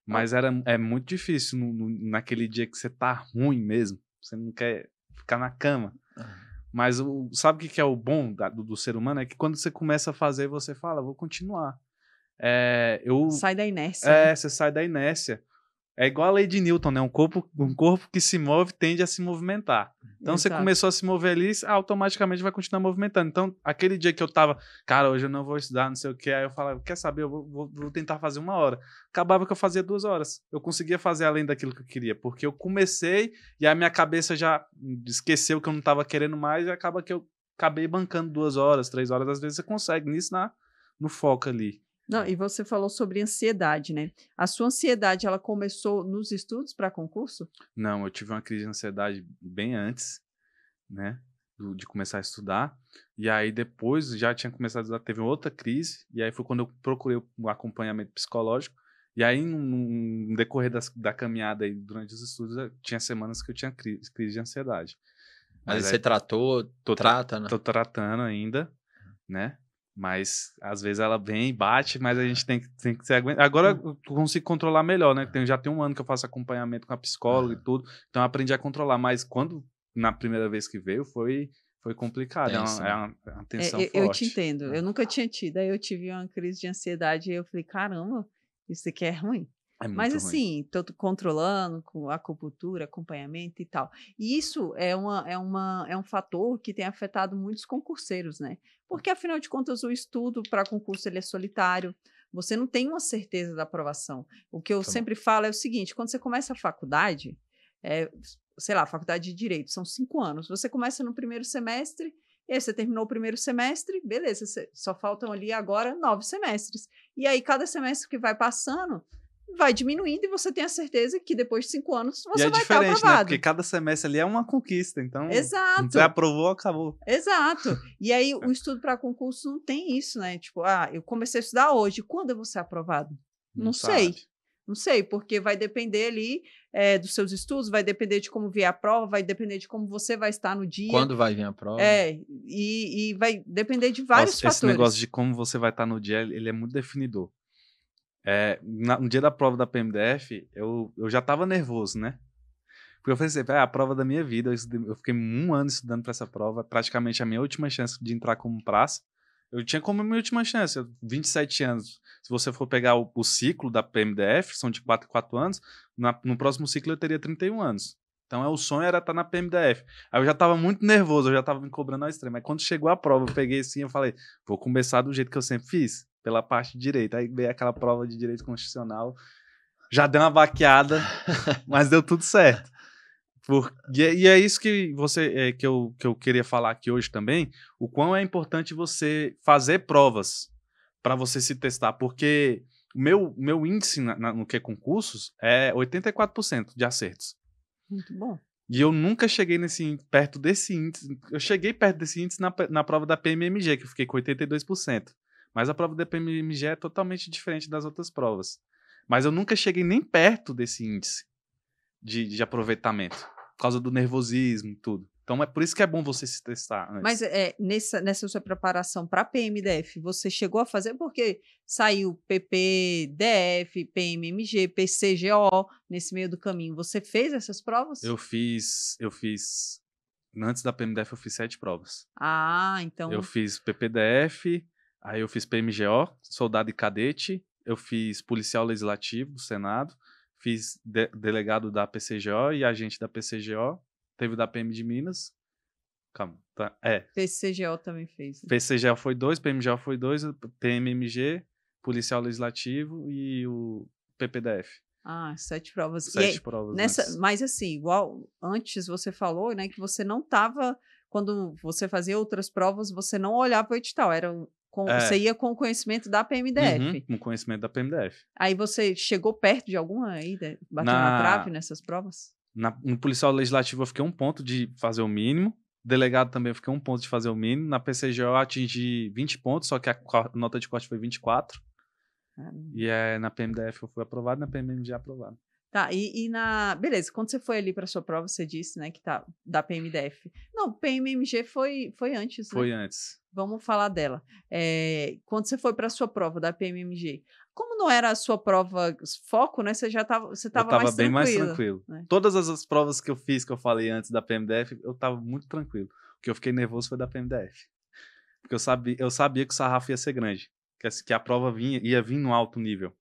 Mas é muito difícil naquele dia que você tá ruim mesmo. Você não quer ficar na cama. Mas sabe o que é o bom do ser humano? É que quando você começa a fazer, você fala, vou continuar. Sai da inércia. Né? Você sai da inércia. É igual a lei de Newton, né? Um corpo que se move tende a se movimentar. Então, você começou a se mover ali, automaticamente vai continuar movimentando. Então, aquele dia que eu tava, cara, hoje eu não vou estudar, não sei o que, aí eu falava, quer saber, eu vou tentar fazer 1 hora. Acabava que eu fazia 2 horas. Eu conseguia fazer além daquilo que eu queria, porque eu comecei e a minha cabeça já esqueceu que eu não tava querendo mais e acaba que eu acabei bancando 2 horas, 3 horas. Às vezes você consegue nisso no foco ali. Não, e você falou sobre ansiedade, né? A sua ansiedade, ela começou nos estudos para concurso? Não, eu tive uma crise de ansiedade bem antes, né, de começar a estudar. E aí depois já tinha começado a estudar, teve outra crise, e aí foi quando eu procurei um acompanhamento psicológico. E aí, no decorrer da caminhada aí, durante os estudos, tinha semanas que eu tinha crise de ansiedade. Mas você tratou, trata, né? Tô tratando ainda, né? Mas às vezes ela vem e bate, mas a gente tem que se aguentar. Agora eu consigo controlar melhor, né? Já tem 1 ano que eu faço acompanhamento com a psicóloga e tudo, então eu aprendi a controlar. Mas quando, na primeira vez que veio, foi complicado. Tenso, é uma tensão forte. Eu te entendo. Eu nunca tinha tido. Aí eu tive uma crise de ansiedade e eu falei, caramba, isso aqui é ruim. Mas assim, tô controlando com acupuntura, acompanhamento e tal. E isso é um fator que tem afetado muitos concurseiros, né? Porque, afinal de contas, o estudo para concurso ele é solitário. Você não tem uma certeza da aprovação. O que eu sempre falo é o seguinte, quando você começa a faculdade, sei lá, faculdade de Direito, são 5 anos. Você começa no primeiro semestre, e aí você terminou o primeiro semestre, beleza, só faltam ali agora 9 semestres. E aí, cada semestre que vai passando, vai diminuindo e você tem a certeza que depois de 5 anos você vai estar aprovado. Né? Porque cada semestre ali é uma conquista, então Exato. Você aprovou, acabou. Exato. E aí o estudo para concurso não tem isso, né? Tipo, eu comecei a estudar hoje, quando eu vou ser aprovado? Não sei. Não sei, porque vai depender ali dos seus estudos, vai depender de como vier a prova, vai depender de como você vai estar no dia. Quando vai vir a prova. E vai depender de vários fatores. Esse negócio de como você vai estar no dia, ele é muito definidor. No dia da prova da PMDF, eu já tava nervoso, né? Porque eu falei assim, a prova da minha vida, eu fiquei 1 ano estudando para essa prova, praticamente a minha última chance de entrar como praça. Eu tinha como minha última chance, 27 anos. Se você for pegar o ciclo da PMDF, são de 4 em 4 anos, no próximo ciclo eu teria 31 anos. Então o sonho era estar na PMDF. Aí eu já tava muito nervoso, eu já tava me cobrando ao extremo. Aí quando chegou a prova, eu peguei assim, eu falei, vou começar do jeito que eu sempre fiz, pela parte de direito. Aí veio aquela prova de direito constitucional, já deu uma baqueada, mas deu tudo certo. E é isso que eu queria falar aqui hoje também, o quão é importante você fazer provas para você se testar, porque o meu índice no que é concursos é 84% de acertos. Muito bom. E eu nunca cheguei perto desse índice. Eu cheguei perto desse índice na prova da PMMG, que eu fiquei com 82%. Mas a prova da PMMG é totalmente diferente das outras provas. Mas eu nunca cheguei nem perto desse índice de aproveitamento, por causa do nervosismo e tudo. Então é por isso que é bom você se testar antes. Mas nessa sua preparação para PMDF, você chegou a fazer porque saiu PPDF, PMMG, PCGO nesse meio do caminho. Você fez essas provas? Eu fiz antes da PMDF eu fiz 7 provas. Então... Eu fiz PPDF, aí eu fiz PMGO, soldado e cadete, eu fiz policial legislativo do Senado, fiz delegado da PCGO e agente da PCGO, teve o da PM de Minas. Calma, tá? PCGO também fez. Né? PCGO foi 2, PMGO foi 2, PMMG, policial legislativo e o PPDF. 7 provas. 7 provas. Mas assim, igual antes você falou, né, que você não estava, quando você fazia outras provas, você não olhava o edital, você ia com o conhecimento da PMDF. Com o conhecimento da PMDF. Aí você chegou perto de alguma aí, bateu na trave nessas provas? No policial legislativo eu fiquei 1 ponto de fazer o mínimo. Delegado também eu fiquei 1 ponto de fazer o mínimo. Na PCGO eu atingi 20 pontos, só que a nota de corte foi 24. E na PMDF eu fui aprovado, na PMMG aprovado. Tá, beleza, quando você foi ali para sua prova, você disse, né, que tá da PMDF. Não, PMMG foi antes, né? Foi antes. Vamos falar dela. Quando você foi para sua prova da PMMG, como não era a sua prova foco, né? Você tava mais bem tranquilo. Mais tranquilo. Né? Todas as provas que eu fiz, que eu falei antes da PMDF, eu tava muito tranquilo. porque eu fiquei nervoso foi da PMDF. Porque eu sabia que o sarrafo ia ser grande, que a prova ia vir no alto nível,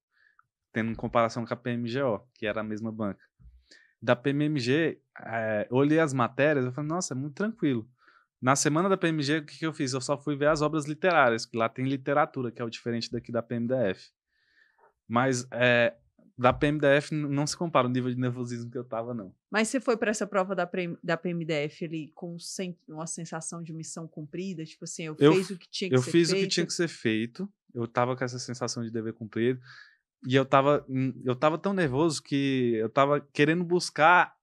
tendo em comparação com a PMGO, que era a mesma banca. Da PMMG, eu olhei as matérias, eu falei, nossa, é muito tranquilo. Na semana da PMG, o que eu fiz? Eu só fui ver as obras literárias, que lá tem literatura, que é o diferente daqui da PMDF. Mas da PMDF não se compara o nível de nervosismo que eu tava, não. Mas você foi para essa prova da PMDF ali com uma sensação de missão cumprida? Tipo assim, eu fiz o que tinha que ser feito? Eu fiz o que tinha que ser feito. Eu tava com essa sensação de dever cumprido. E eu tava tão nervoso que eu tava querendo buscar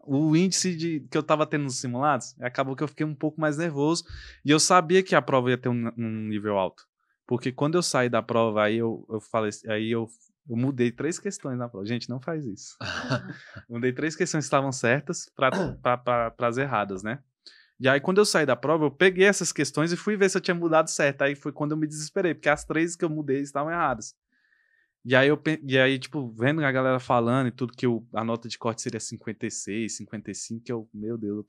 o índice que eu tava tendo nos simulados. Acabou que eu fiquei um pouco mais nervoso. E eu sabia que a prova ia ter um nível alto. Porque quando eu saí da prova, aí eu falei, aí eu mudei 3 questões na prova. Gente, não faz isso. Mudei 3 questões que estavam certas para as erradas, né? E aí, quando eu saí da prova, eu peguei essas questões e fui ver se eu tinha mudado certo. Aí foi quando eu me desesperei, porque as 3 que eu mudei estavam erradas. E aí, tipo, vendo a galera falando e tudo, que a nota de corte seria 56, 55, que meu Deus, eu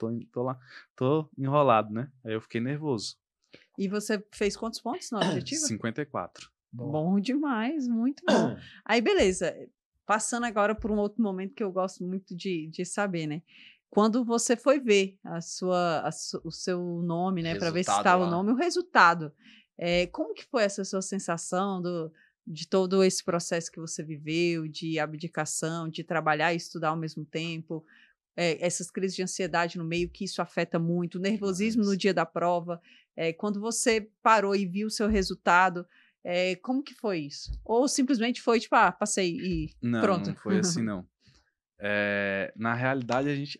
tô enrolado, né? Aí eu fiquei nervoso. E você fez quantos pontos na objetiva? 54. Bom demais, muito bom. Aí, beleza. Passando agora por um outro momento que eu gosto muito de saber, né? Quando você foi ver o seu nome, né? Para ver se estava o nome, o resultado. Como que foi essa sua sensação de todo esse processo que você viveu, de abdicação, de trabalhar e estudar ao mesmo tempo, essas crises de ansiedade no meio, que isso afeta muito, o nervosismo no dia da prova, quando você parou e viu o seu resultado, como que foi isso? Ou simplesmente foi tipo, passei e pronto? Não foi assim, não. Na realidade,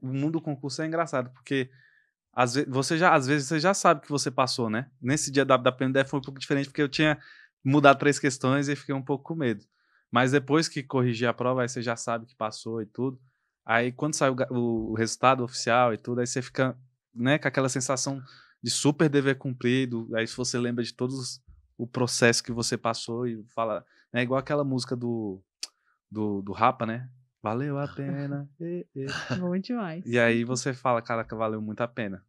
o mundo do concurso é engraçado, porque às vezes você já sabe que você passou, né? Nesse dia da PMDF foi um pouco diferente, porque eu tinha mudado 3 questões e fiquei um pouco com medo. Mas depois que corrigi a prova, aí você já sabe que passou e tudo. Aí quando sai o resultado oficial e tudo, aí você fica, né, com aquela sensação de super dever cumprido. Aí se você lembra de todos o processo que você passou e fala, né, igual aquela música do Rapa, né? Valeu a pena. Bom demais. E aí você fala, caraca, valeu muito a pena.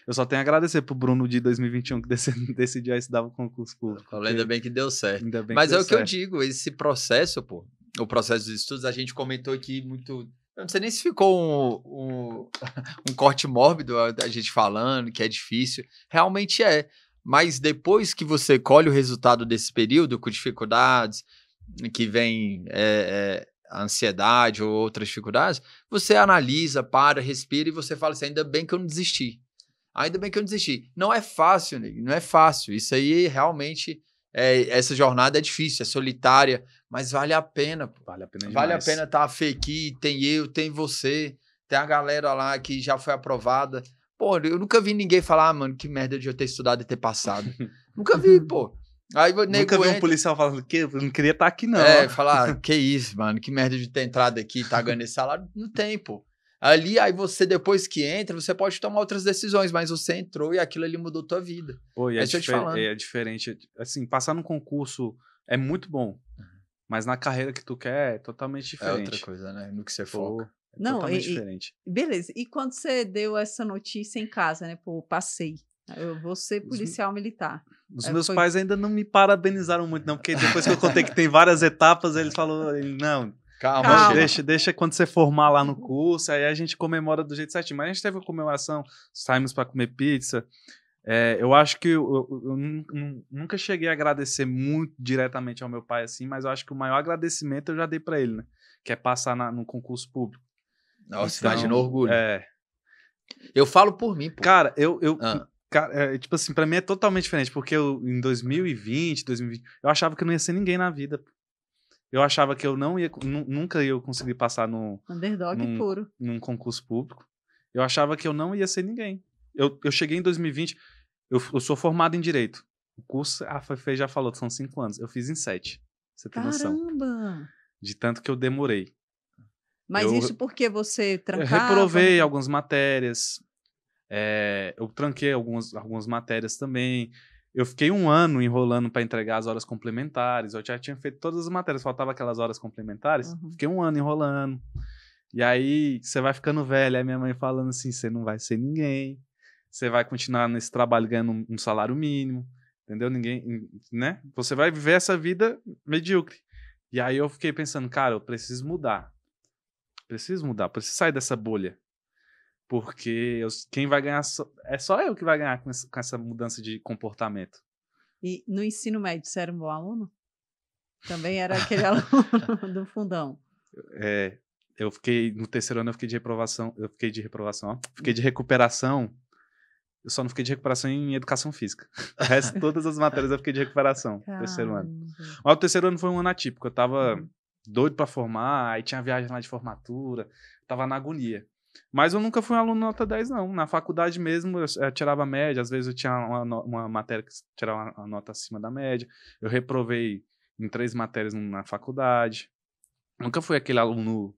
Eu só tenho a agradecer pro Bruno de 2021 que decidiu estudar o concurso público. Ainda bem que deu certo. Mas é o que eu digo, esse processo, o processo dos estudos, a gente comentou aqui muito... Eu não sei nem se ficou um corte mórbido a gente falando, que é difícil. Realmente é. Mas depois que você colhe o resultado desse período, com dificuldades, que vem a ansiedade ou outras dificuldades, você analisa, respira e você fala assim, ainda bem que eu não desisti. Ainda bem que eu não desisti. Não é fácil, né? Não é fácil. Isso aí realmente, essa jornada é difícil, é solitária, mas vale a pena. Pô. Vale a pena demais. Vale a pena estar a Fê aqui, tem eu, tem você, tem a galera lá que já foi aprovada. Pô, eu nunca vi ninguém falar, mano, que merda de eu ter estudado e ter passado. Nunca vi, pô. Aí, nunca vi um policial falando que eu não queria estar aqui, não. Falar, que isso, mano, que merda de ter entrado aqui e tá ganhando esse salário. Não tem, pô. Aí você, depois que entra, você pode tomar outras decisões, mas você entrou e aquilo ali mudou tua vida. Pô, e é diferente. Assim, passar num concurso é muito bom, mas na carreira que tu quer é totalmente diferente. É outra coisa, né? No que você foca. Não, totalmente diferente. Beleza. E quando você deu essa notícia em casa, né? Pô, passei. Eu vou ser policial militar. Os meus pais ainda não me parabenizaram muito, não, porque depois que eu contei que tem várias etapas, eles falaram, não... Calma. Deixa quando você formar lá no curso, aí a gente comemora do jeito certinho. Mas a gente teve uma comemoração, saímos para comer pizza. Eu acho que eu nunca cheguei a agradecer muito diretamente ao meu pai assim, mas eu acho que o maior agradecimento eu já dei para ele, né? Que é passar no concurso público. Nossa, então, imagina o orgulho. É. Eu falo por mim, pô. Cara, cara, tipo assim, pra mim é totalmente diferente, porque em 2020, eu achava que eu não ia ser ninguém na vida. Eu achava que eu nunca ia conseguir passar underdog puro. Num concurso público. Eu achava que eu não ia ser ninguém. Eu cheguei em 2020, eu sou formado em Direito. O curso, a Fê já falou, são 5 anos. Eu fiz em 7. Você tem noção. Caramba! De tanto que eu demorei. Mas isso porque você trancava? Eu reprovei algumas matérias. Eu tranquei algumas matérias também. Eu fiquei 1 ano enrolando para entregar as horas complementares. Eu já tinha feito todas as matérias, faltava aquelas horas complementares. Fiquei 1 ano enrolando. E aí você vai ficando velho, aí minha mãe falando assim, você não vai ser ninguém, você vai continuar nesse trabalho ganhando um salário mínimo, entendeu? Ninguém, né? Você vai viver essa vida medíocre. E aí eu fiquei pensando, cara, eu preciso mudar. Preciso sair dessa bolha. Porque quem vai ganhar é só eu que vai ganhar com essa mudança de comportamento. E no ensino médio, você era um bom aluno? Também era aquele aluno do fundão. Eu fiquei, no terceiro ano eu fiquei de reprovação, fiquei de recuperação, eu só não fiquei de recuperação em educação física. O resto, todas as matérias eu fiquei de recuperação, terceiro ano. Mas o terceiro ano foi um ano atípico, eu tava doido pra formar, aí tinha viagem lá de formatura, tava na agonia. Mas eu nunca fui um aluno nota 10, não. Na faculdade mesmo, eu tirava média, às vezes eu tinha uma matéria que tirava uma nota acima da média. Eu reprovei em 3 matérias na faculdade. Nunca fui aquele aluno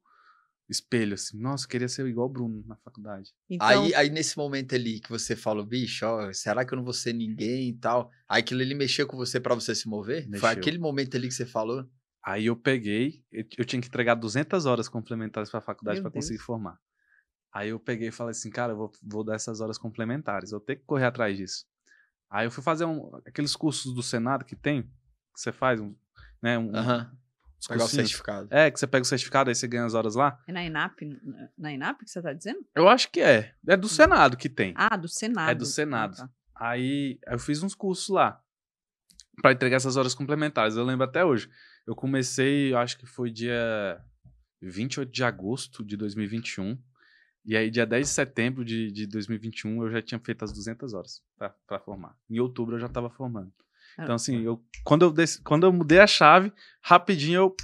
espelho, assim. Nossa, eu queria ser igual o Bruno na faculdade. Então... Aí nesse momento ali que você falou, bicho, ó, será que eu não vou ser ninguém e tal? Aí aquilo ali mexeu com você pra você se mover? Mexeu. Foi aquele momento ali que você falou? Aí eu peguei, eu tinha que entregar 200 horas complementares pra faculdade pra conseguir formar. Aí eu peguei e falei assim, cara, eu vou dar essas horas complementares, eu tenho que correr atrás disso. Aí eu fui fazer aqueles cursos do Senado que tem, que você faz, né? Pegar o certificado. Que você pega o certificado, aí você ganha as horas lá. É na INAP? Na INAP que você tá dizendo? Eu acho que é. É do Senado que tem. Ah, do Senado. É do Senado. Tá. Aí eu fiz uns cursos lá pra entregar essas horas complementares. Eu lembro até hoje. Eu comecei, eu acho que foi dia 28 de agosto de 2021. E aí, dia 10 de setembro de 2021, eu já tinha feito as 200 horas pra formar. Em outubro, eu já tava formando. Então, assim, quando eu mudei a chave, rapidinho eu,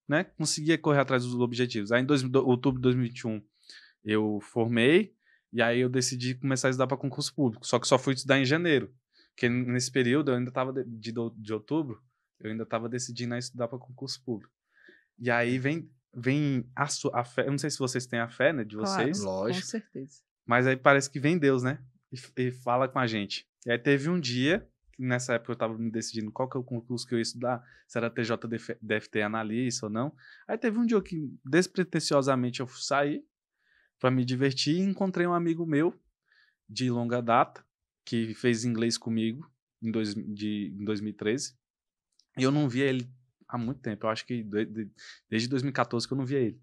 né, conseguia correr atrás dos objetivos. Aí, em outubro de 2021, eu formei. E aí, eu decidi começar a estudar para concurso público. Só que só fui estudar em janeiro. Porque nesse período, eu ainda tava de outubro, eu ainda tava decidindo a estudar para concurso público. E aí, vem a fé, eu não sei se vocês têm a fé, né, de vocês. Claro, lógico. Com certeza. Mas aí parece que vem Deus, né, e fala com a gente. E aí teve um dia, nessa época eu tava me decidindo qual que é o concurso que eu ia estudar, se era TJDFT analista ou não. Aí teve um dia que, despretensiosamente, eu saí pra me divertir e encontrei um amigo meu, de longa data, que fez inglês comigo em 2013. E eu não via ele há muito tempo, eu acho que desde 2014 que eu não via ele.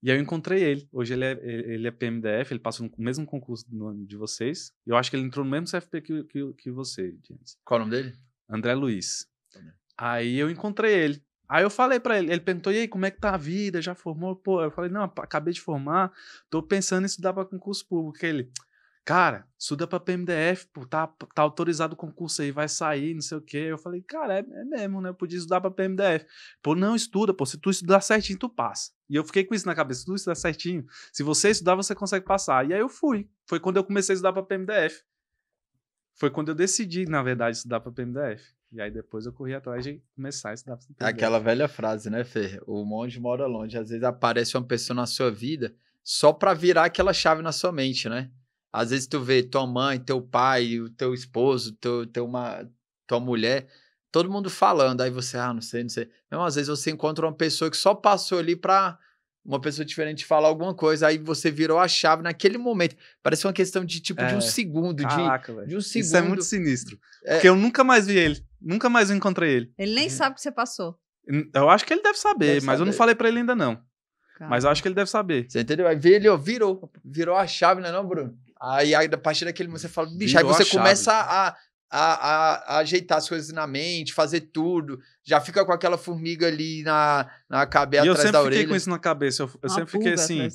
E aí eu encontrei ele. Hoje ele é PMDF, ele passou no mesmo concurso de vocês. E eu acho que ele entrou no mesmo CFP que você, James. Qual o nome dele? André Luiz. Aí eu encontrei ele. Aí eu falei pra ele perguntou, e aí, como é que tá a vida? Já formou? Pô, eu falei, não, acabei de formar, tô pensando em estudar pra concurso público. Ele, cara, estuda pra PMDF, pô, tá autorizado o concurso aí, vai sair, não sei o quê. Eu falei, cara, é mesmo, né? Eu podia estudar pra PMDF. Pô, não, estuda, pô, se tu estudar certinho, tu passa. E eu fiquei com isso na cabeça, se tu estudar certinho, se você estudar, você consegue passar. E aí eu fui. Foi quando eu comecei a estudar pra PMDF. Foi quando eu decidi, na verdade, estudar pra PMDF. E aí depois eu corri atrás de começar a estudar pra PMDF. Aquela velha frase, né, Fer? O monge mora longe. Às vezes aparece uma pessoa na sua vida só pra virar aquela chave na sua mente, né? Às vezes tu vê tua mãe, teu pai, o teu esposo, tua mulher, todo mundo falando, aí você, não sei. Não, às vezes você encontra uma pessoa que só passou ali pra uma pessoa diferente falar alguma coisa, aí você virou a chave naquele momento. Parece uma questão de tipo de um segundo. Caraca, de um segundo. Isso é muito sinistro. Porque eu nunca mais vi ele. Nunca mais encontrei ele. Ele nem sabe que você passou. Eu acho que ele deve saber, mas eu não falei pra ele ainda não. Caramba. Mas eu acho que ele deve saber. Você entendeu? Aí ele virou a chave, não é não, Bruno? Aí a partir daquele momento você fala, bicho, aí você começa a ajeitar as coisas na mente, fazer tudo, já fica com aquela formiga ali na cabeça atrás da orelha. Eu sempre fiquei com isso na cabeça, eu sempre fiquei assim.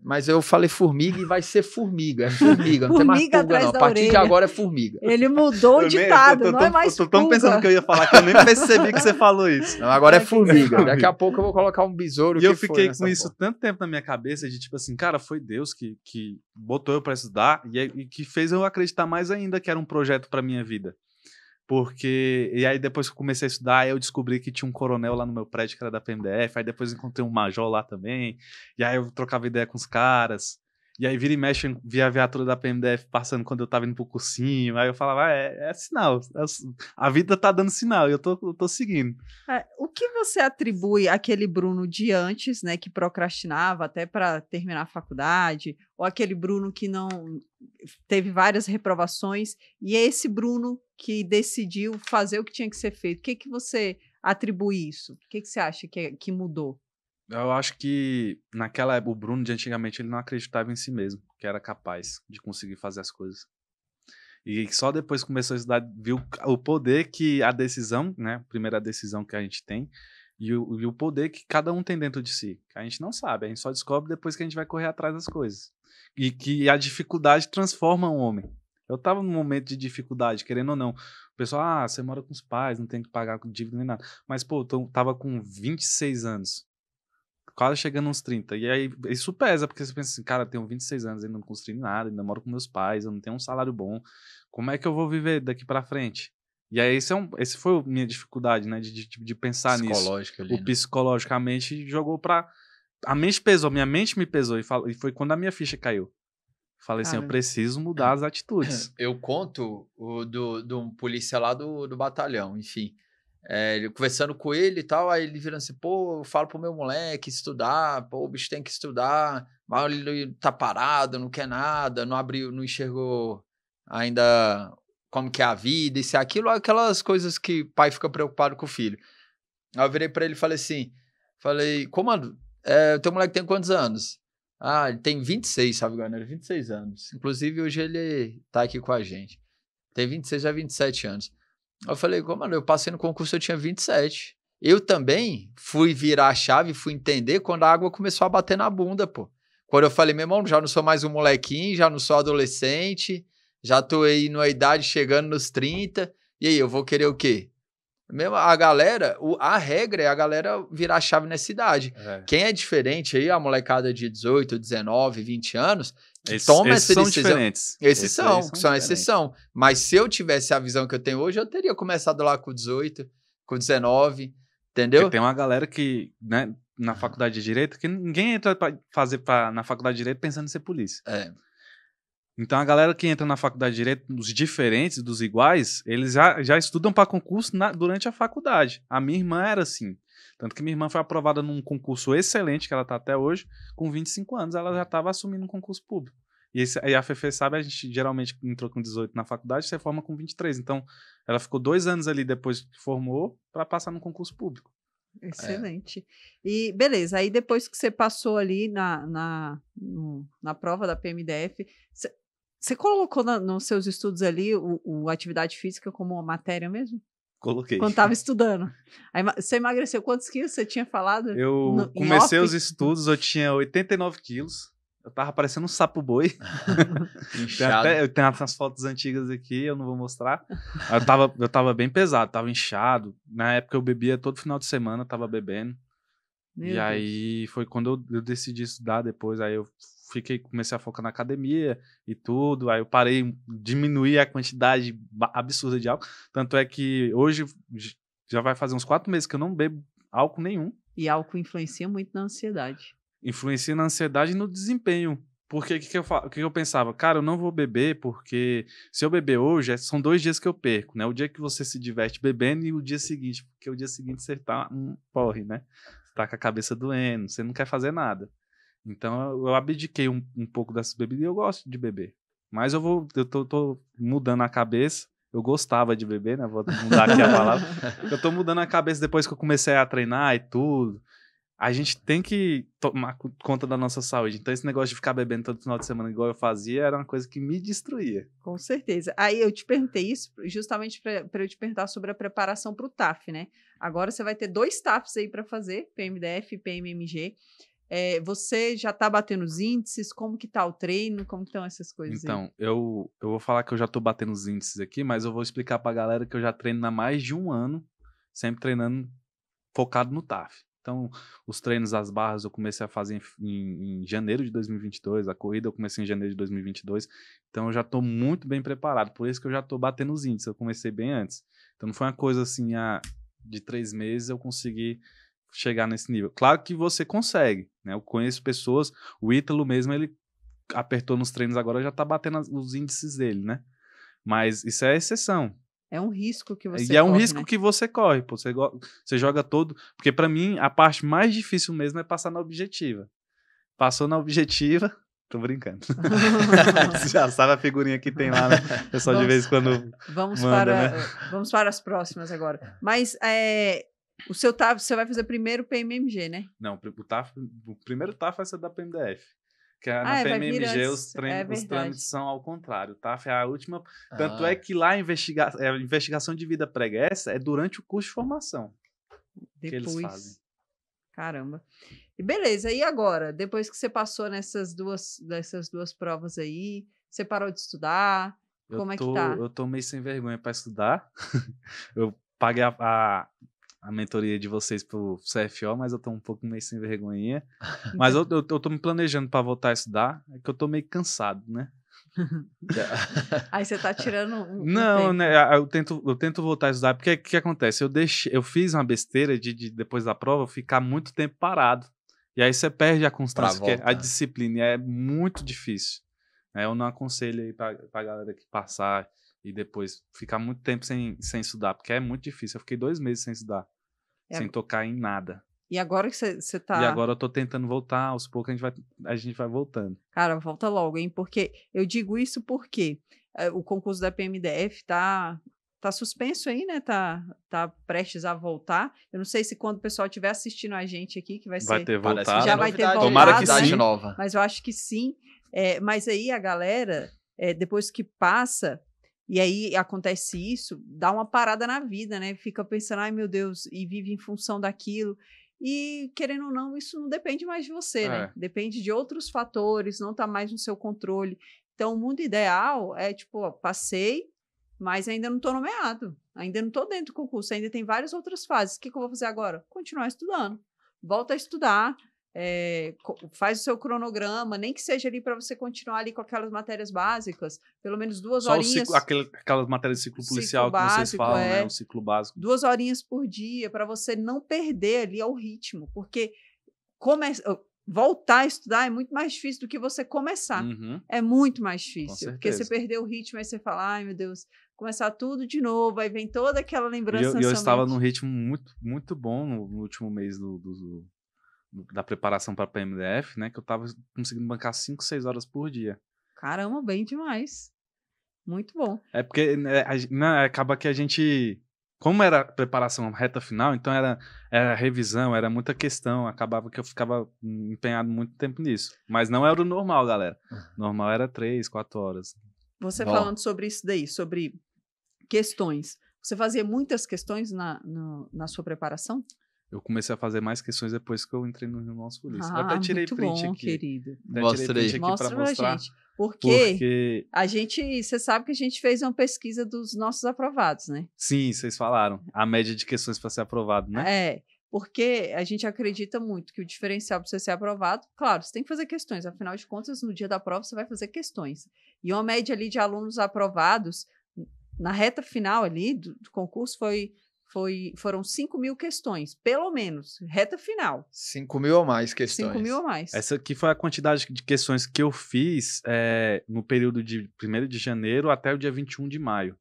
Mas eu falei formiga e vai ser formiga, é formiga, não tem mais pulga não, a partir de agora é formiga. Ele mudou o ditado, não é mais pulga. Eu tô tão pensando que eu ia falar que eu nem percebi que você falou isso. Não, agora é formiga, daqui a pouco eu vou colocar um besouro. E eu fiquei com isso tanto tempo na minha cabeça, de tipo assim, cara, foi Deus que botou eu pra estudar e que fez eu acreditar mais ainda que era um projeto pra minha vida. Porque, e aí depois que eu comecei a estudar, eu descobri que tinha um coronel lá no meu prédio que era da PMDF, aí depois encontrei um major lá também, e aí eu trocava ideia com os caras, E aí vira e mexe, eu via a viatura da PMDF passando quando eu tava indo pro cursinho. Aí eu falava, é sinal. A vida tá dando sinal e eu tô seguindo. O que você atribui àquele Bruno de antes, né, que procrastinava até para terminar a faculdade, ou aquele Bruno que não teve várias reprovações, e esse Bruno que decidiu fazer o que tinha que ser feito? O que você atribui isso? O que você acha que mudou? Eu acho que naquela época, o Bruno de antigamente, ele não acreditava em si mesmo, que era capaz de conseguir fazer as coisas. E só depois que começou a estudar, viu o poder que a decisão, né, a primeira decisão que a gente tem, e o poder que cada um tem dentro de si, que a gente não sabe, a gente só descobre depois que a gente vai correr atrás das coisas. E que a dificuldade transforma um homem. Eu tava num momento de dificuldade, querendo ou não. O pessoal, você mora com os pais, não tem que pagar dívida nem nada. Mas, pô, eu tava com 26 anos. Quase chegando uns 30. E aí, isso pesa, porque você pensa assim, cara, eu tenho 26 anos, ainda não construí nada, ainda moro com meus pais, eu não tenho um salário bom. Como é que eu vou viver daqui pra frente? E aí, esse foi a minha dificuldade, né, de pensar nisso. Psicológico ali, O psicologicamente jogou pra... A mente pesou, minha mente me pesou, e foi quando a minha ficha caiu. Falei assim, eu preciso mudar as atitudes. Eu conto de um polícia lá do batalhão, enfim. Conversando com ele e tal, aí ele virando assim, pô, eu falo pro meu moleque estudar, pô, o bicho tem que estudar, mas ele tá parado, não quer nada, não abriu, não enxergou ainda como que é a vida, isso e aquilo, aquelas coisas que pai fica preocupado com o filho. Aí eu virei pra ele e falei, comando, o teu moleque tem quantos anos? Ah, ele tem 26, sabe, Guarani? 26 anos. Inclusive, hoje ele tá aqui com a gente. Tem 26 a 27 anos. Eu falei, mano, eu passei no concurso, eu tinha 27. Eu também fui virar a chave, fui entender quando a água começou a bater na bunda, pô. Quando eu falei, meu irmão, já não sou mais um molequinho, já não sou adolescente, já tô aí numa idade chegando nos 30. E aí, eu vou querer o quê? Mesmo a galera, a regra é a galera virar a chave nessa idade. Quem é diferente aí, a molecada de 18, 19, 20 anos, toma essa decisão. Diferentes. Esses são a exceção. Mas se eu tivesse a visão que eu tenho hoje, eu teria começado lá com 18, com 19, entendeu? Porque tem uma galera que, né, na faculdade de Direito, que ninguém entra na faculdade de Direito pensando em ser polícia. Então, a galera que entra na faculdade de Direito, os diferentes, dos iguais, eles já estudam para concurso durante a faculdade. A minha irmã era assim. Tanto que minha irmã foi aprovada num concurso excelente, que ela está até hoje, com 25 anos, ela já estava assumindo um concurso público. E a Fefe sabe, a gente geralmente entrou com 18 na faculdade, você forma com 23. Então, ela ficou 2 anos ali depois que formou para passar no concurso público. Excelente. E beleza, aí depois que você passou ali na prova da PMDF, você colocou nos seus estudos ali o atividade física como uma matéria mesmo? Coloquei. Quando estava estudando. Aí, você emagreceu quantos quilos? Você tinha falado? Eu comecei os estudos, eu tinha 89 quilos. Eu tava parecendo um sapo boi. Eu tenho umas fotos antigas aqui, eu não vou mostrar. Eu tava bem pesado, tava inchado. Na época eu bebia todo final de semana, eu tava bebendo. Aí foi quando eu decidi estudar depois. Aí eu comecei a focar na academia e tudo. Aí eu parei, diminuí a quantidade absurda de álcool. Tanto é que hoje já vai fazer uns 4 meses que eu não bebo álcool nenhum. E álcool influencia muito na ansiedade. Influencia na ansiedade e no desempenho. Porque o que eu pensava? Cara, eu não vou beber porque se eu beber hoje, são 2 dias que eu perco, né? O dia que você se diverte bebendo e o dia seguinte. Porque o dia seguinte você tá porre, né? Você tá com a cabeça doendo, você não quer fazer nada. Então eu abdiquei um pouco dessas bebidas e eu gosto de beber. Mas eu tô mudando a cabeça. Eu gostava de beber, né? Vou mudar aqui a palavra. Eu tô mudando a cabeça depois que eu comecei a treinar e tudo. A gente tem que tomar conta da nossa saúde. Então, esse negócio de ficar bebendo todo final de semana igual eu fazia era uma coisa que me destruía. Com certeza. Aí eu te perguntei isso justamente para eu te perguntar sobre a preparação para o TAF, né? Agora você vai ter 2 TAFs aí para fazer, PMDF e PMMG. Você já está batendo os índices? Como que tá o treino? Como que estão essas coisas aí? Então, eu vou falar que eu já estou batendo os índices aqui, mas eu vou explicar para a galera que eu já treino há mais de 1 ano, sempre treinando focado no TAF. Então, os treinos, as barras, eu comecei a fazer em janeiro de 2022. A corrida eu comecei em janeiro de 2022. Então, eu já estou muito bem preparado. Por isso que eu já estou batendo os índices. Eu comecei bem antes. Então, não foi uma coisa assim, de 3 meses eu consegui chegar nesse nível. Claro que você consegue, né? Eu conheço pessoas, o Ítalo mesmo, ele apertou nos treinos agora, já tá batendo os índices dele, né? Mas isso é exceção. É um risco que você E é um corre, risco né? que você corre, pô. Você joga todo... Porque pra mim, a parte mais difícil mesmo é passar na objetiva. Passou na objetiva... Tô brincando. Você já sabe a figurinha que tem lá, né? O pessoal de vez em quando Vamos manda, né? Vamos para as próximas agora. Mas o seu TAF, você vai fazer primeiro o PMMG, né? Não, o primeiro TAF vai ser da PMDF. Que na vai vir PMMG antes. os Verdade. trâmites são ao contrário. O TAF é a última. Tanto é que lá a investigação de vida pregressa é durante o curso de formação que eles fazem. Caramba. E beleza, e agora? Depois que você passou dessas duas provas aí, você parou de estudar? Como é que tá? Eu tô meio sem vergonha para estudar. Eu paguei a mentoria de vocês pro CFO, mas eu tô um pouco meio sem vergonhinha. Mas eu tô me planejando para voltar a estudar, é que eu tô meio cansado, né? Aí você tá tirando Não, tempo. né? Eu tento voltar a estudar, porque o que acontece? Eu fiz uma besteira de depois da prova ficar muito tempo parado. E aí você perde a constância, porque a disciplina é muito difícil. Eu não aconselho aí pra galera que passar e depois ficar muito tempo sem estudar, porque é muito difícil. Eu fiquei 2 meses sem estudar, sem tocar em nada. E agora que você tá... E agora eu tô tentando voltar, aos poucos a gente vai voltando. Cara, volta logo, hein? Porque eu digo isso porque o concurso da PMDF tá suspenso aí, né? Tá prestes a voltar. Eu não sei se quando o pessoal estiver assistindo a gente aqui, que vai ter voltado. Já vai ter voltado. Tomara que sim. Nova. Mas eu acho que sim. Mas aí a galera, depois que passa, e aí acontece isso, dá uma parada na vida, né? Fica pensando, ai meu Deus, e vive em função daquilo. E, querendo ou não, isso não depende mais de você, né? Depende de outros fatores, não tá mais no seu controle. Então, o mundo ideal é, tipo, passei, mas ainda não tô nomeado. Ainda não tô dentro do concurso, ainda tem várias outras fases. O que eu vou fazer agora? Continuar estudando. Volta a estudar, faz o seu cronograma, nem que seja ali para você continuar ali com aquelas matérias básicas, pelo menos 2 horinhas. Só aquelas matérias de ciclo policial que vocês falam, né? O ciclo básico. 2 horinhas por dia, para você não perder ali o ritmo, porque voltar a estudar é muito mais difícil do que você começar. Uhum. É muito mais difícil, porque você perdeu o ritmo, aí você fala, ai meu Deus, começar tudo de novo, aí vem toda aquela lembrança na eu sua estava mente. num ritmo muito, muito bom no último mês da preparação para a PMDF, né? Que eu tava conseguindo bancar 5, 6 horas por dia. Caramba, bem demais. Muito bom. É porque acaba que a gente... Como era preparação reta final, então era revisão, era muita questão. Acabava que eu ficava empenhado muito tempo nisso. Mas não era o normal, galera. Normal era 3, 4 horas. Você falando sobre isso daí, sobre questões. Você fazia muitas questões na sua preparação? Eu comecei a fazer mais questões depois que eu entrei no nosso polícia. Eu até tirei muito print bom, aqui. Querido. Mostra pra mostrar. Gente. Porque a gente, você sabe que a gente fez uma pesquisa dos nossos aprovados, né? Sim, vocês falaram. A média de questões para ser aprovado, né? Porque a gente acredita muito que o diferencial para você ser aprovado, claro, você tem que fazer questões. Afinal de contas, no dia da prova, você vai fazer questões. E uma média ali de alunos aprovados, na reta final ali do concurso, foram 5.000 questões, pelo menos, reta final. 5.000 ou mais questões. 5.000 ou mais. Essa aqui foi a quantidade de questões que eu fiz no período de 1º de janeiro até o dia 21 de maio.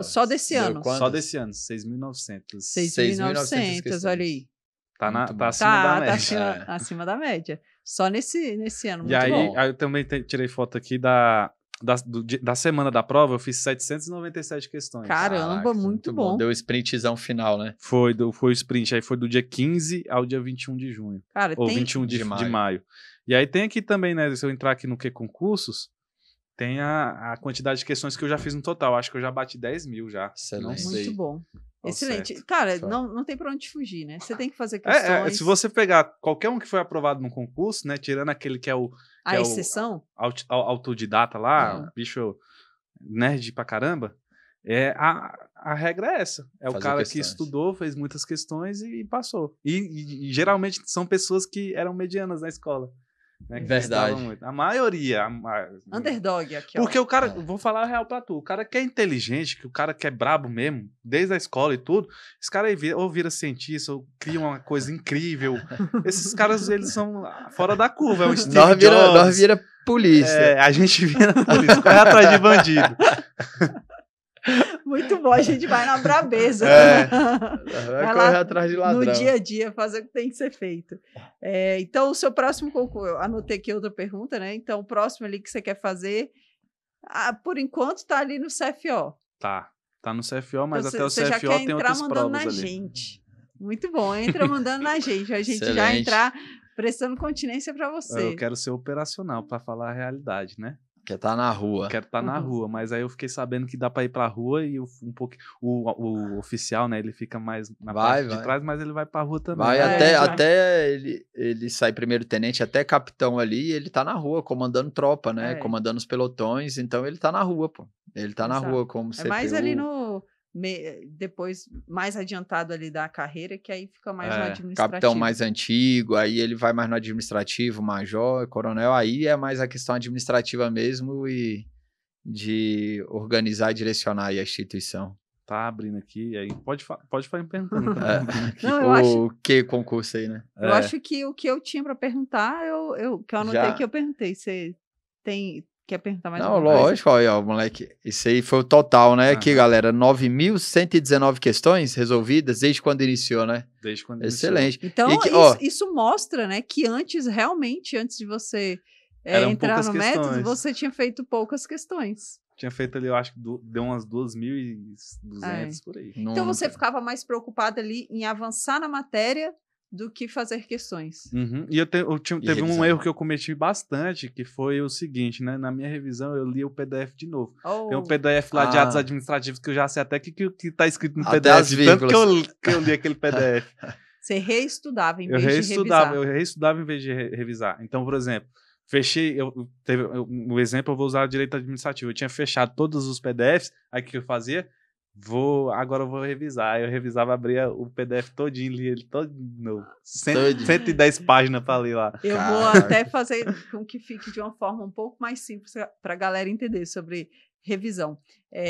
Só desse ano? Só desse ano, 6.900. 6.900, olha aí. Tá acima da média. Tá acima da média. Só nesse ano, muito bom. Aí eu também tirei foto aqui da semana da prova, eu fiz 797 questões. Caramba, muito bom. Deu o sprintzão final, né? Foi o sprint, aí foi do dia 15 ao dia 21 de junho. Cara, ou 21 de maio. E aí tem aqui também, né, se eu entrar aqui no que concursos, tem a quantidade de questões que eu já fiz no total. Acho que eu já bati 10.000 já. Excelente. Muito bom. Excelente. Certo. Cara, não tem pra onde fugir, né? Você tem que fazer questões. Se você pegar qualquer um que foi aprovado no concurso, né, tirando aquele que é o... A exceção? Autodidata lá, bicho nerd pra caramba, a regra é essa. É o cara que estudou, fez muitas questões e passou. E geralmente são pessoas que eram medianas na escola. Né, verdade. Muito. A maioria. Underdog aqui, porque o cara, vou falar a real pra tu, o cara que é inteligente, que o cara que é brabo mesmo, desde a escola e tudo, esse cara aí ou vira cientista, ou cria uma coisa incrível. Esses caras, eles são fora da curva. É um Steve Jobs. Nós vira polícia. A gente vira a polícia, corre atrás de bandido. Muito bom, a gente vai na brabeza. Vai correr atrás de ladrão. No dia a dia, fazer o que tem que ser feito. Então, o seu próximo concurso, eu anotei aqui outra pergunta, né? Então, o próximo ali que você quer fazer, por enquanto, tá ali no CFO. Tá no CFO, mas então, até o CFO tem outras provas ali. Gente. Muito bom, entra mandando na gente. A gente já entrar prestando continência para você. Eu quero ser operacional, para falar a realidade, né? Quer estar na rua. Quero estar na rua, mas aí eu fiquei sabendo que dá para ir pra rua e o oficial, né, ele fica mais na parte de trás, mas ele vai pra rua também. Vai até ele sai primeiro tenente, até capitão ali, e ele tá na rua, comandando tropa, né, comandando os pelotões, então ele tá na rua, pô. Ele tá na rua como CPU. Mais ali depois, mais adiantado ali da carreira, que aí fica mais no administrativo. Capitão mais antigo, aí ele vai mais no administrativo, major, coronel, aí é mais a questão administrativa mesmo e de organizar e direcionar aí a instituição. Tá abrindo aqui, aí pode me perguntando. Que concurso aí, né? Eu acho que o que eu tinha para perguntar, que eu anotei que eu perguntei. Você quer perguntar mais alguma coisa? Lógico, ó, moleque. Isso aí foi o total, né? Aqui, galera, 9.119 questões resolvidas desde quando iniciou, né? Desde quando Excelente. Então, isso mostra, né, que antes de você entrar no método, você tinha feito poucas questões. Tinha feito ali, eu acho que deu umas 2.200 por aí. Então, você ficava mais preocupado ali em avançar na matéria do que fazer questões. Uhum. E teve um erro que eu cometi bastante, que foi o seguinte, né? Na minha revisão, eu li o PDF de novo. Tem um PDF lá de atos administrativos que eu já sei até o que tá escrito no PDF, de tanto que eu li aquele PDF. Você reestudava em vez de revisar. Eu reestudava em vez de revisar. Então, por exemplo, o exemplo eu vou usar o direito administrativo. Eu tinha fechado todos os PDFs, aí o que eu fazia? Agora eu vou revisar. Aí eu revisava, abria o PDF todinho, li ele todo novo. 110 páginas para ler lá. Eu vou até fazer com que fique de uma forma um pouco mais simples para a galera entender sobre revisão.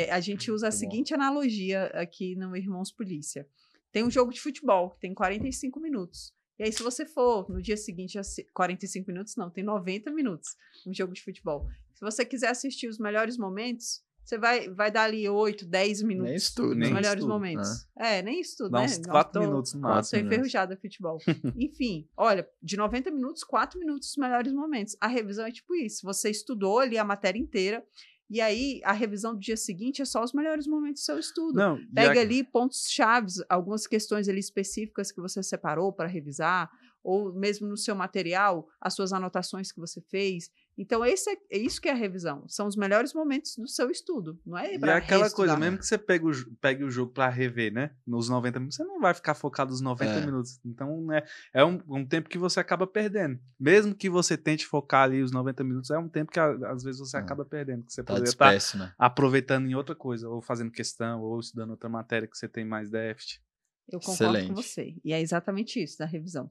A gente usa a seguinte analogia aqui no Irmãos Polícia. Tem um jogo de futebol, que tem 45 minutos. E aí, se você for no dia seguinte, 45 minutos, não, tem 90 minutos um jogo de futebol. Se você quiser assistir os melhores momentos, você vai dar ali 8, 10 minutos. Nem estudo, os melhores momentos. Nem estudo, né? Uns 4 minutos no máximo. Tô enferrujada no futebol. Enfim, olha, de 90 minutos, 4 minutos os melhores momentos. A revisão é tipo isso. Você estudou ali a matéria inteira, e aí a revisão do dia seguinte é só os melhores momentos do seu estudo. Pega ali pontos-chave, algumas questões ali específicas que você separou para revisar, ou mesmo no seu material, as suas anotações que você fez. Então, é isso que é a revisão. São os melhores momentos do seu estudo. Não é para aquela reestudar. coisa, mesmo que você pegue o jogo para rever, né? Nos 90 minutos, você não vai ficar focado nos 90 minutos. Então, é um tempo que você acaba perdendo. Mesmo que você tente focar ali os 90 minutos, é um tempo que às vezes você acaba perdendo. Que você poderia estar aproveitando em outra coisa, ou fazendo questão, ou estudando outra matéria que você tem mais déficit. Eu concordo com você. E é exatamente isso da revisão.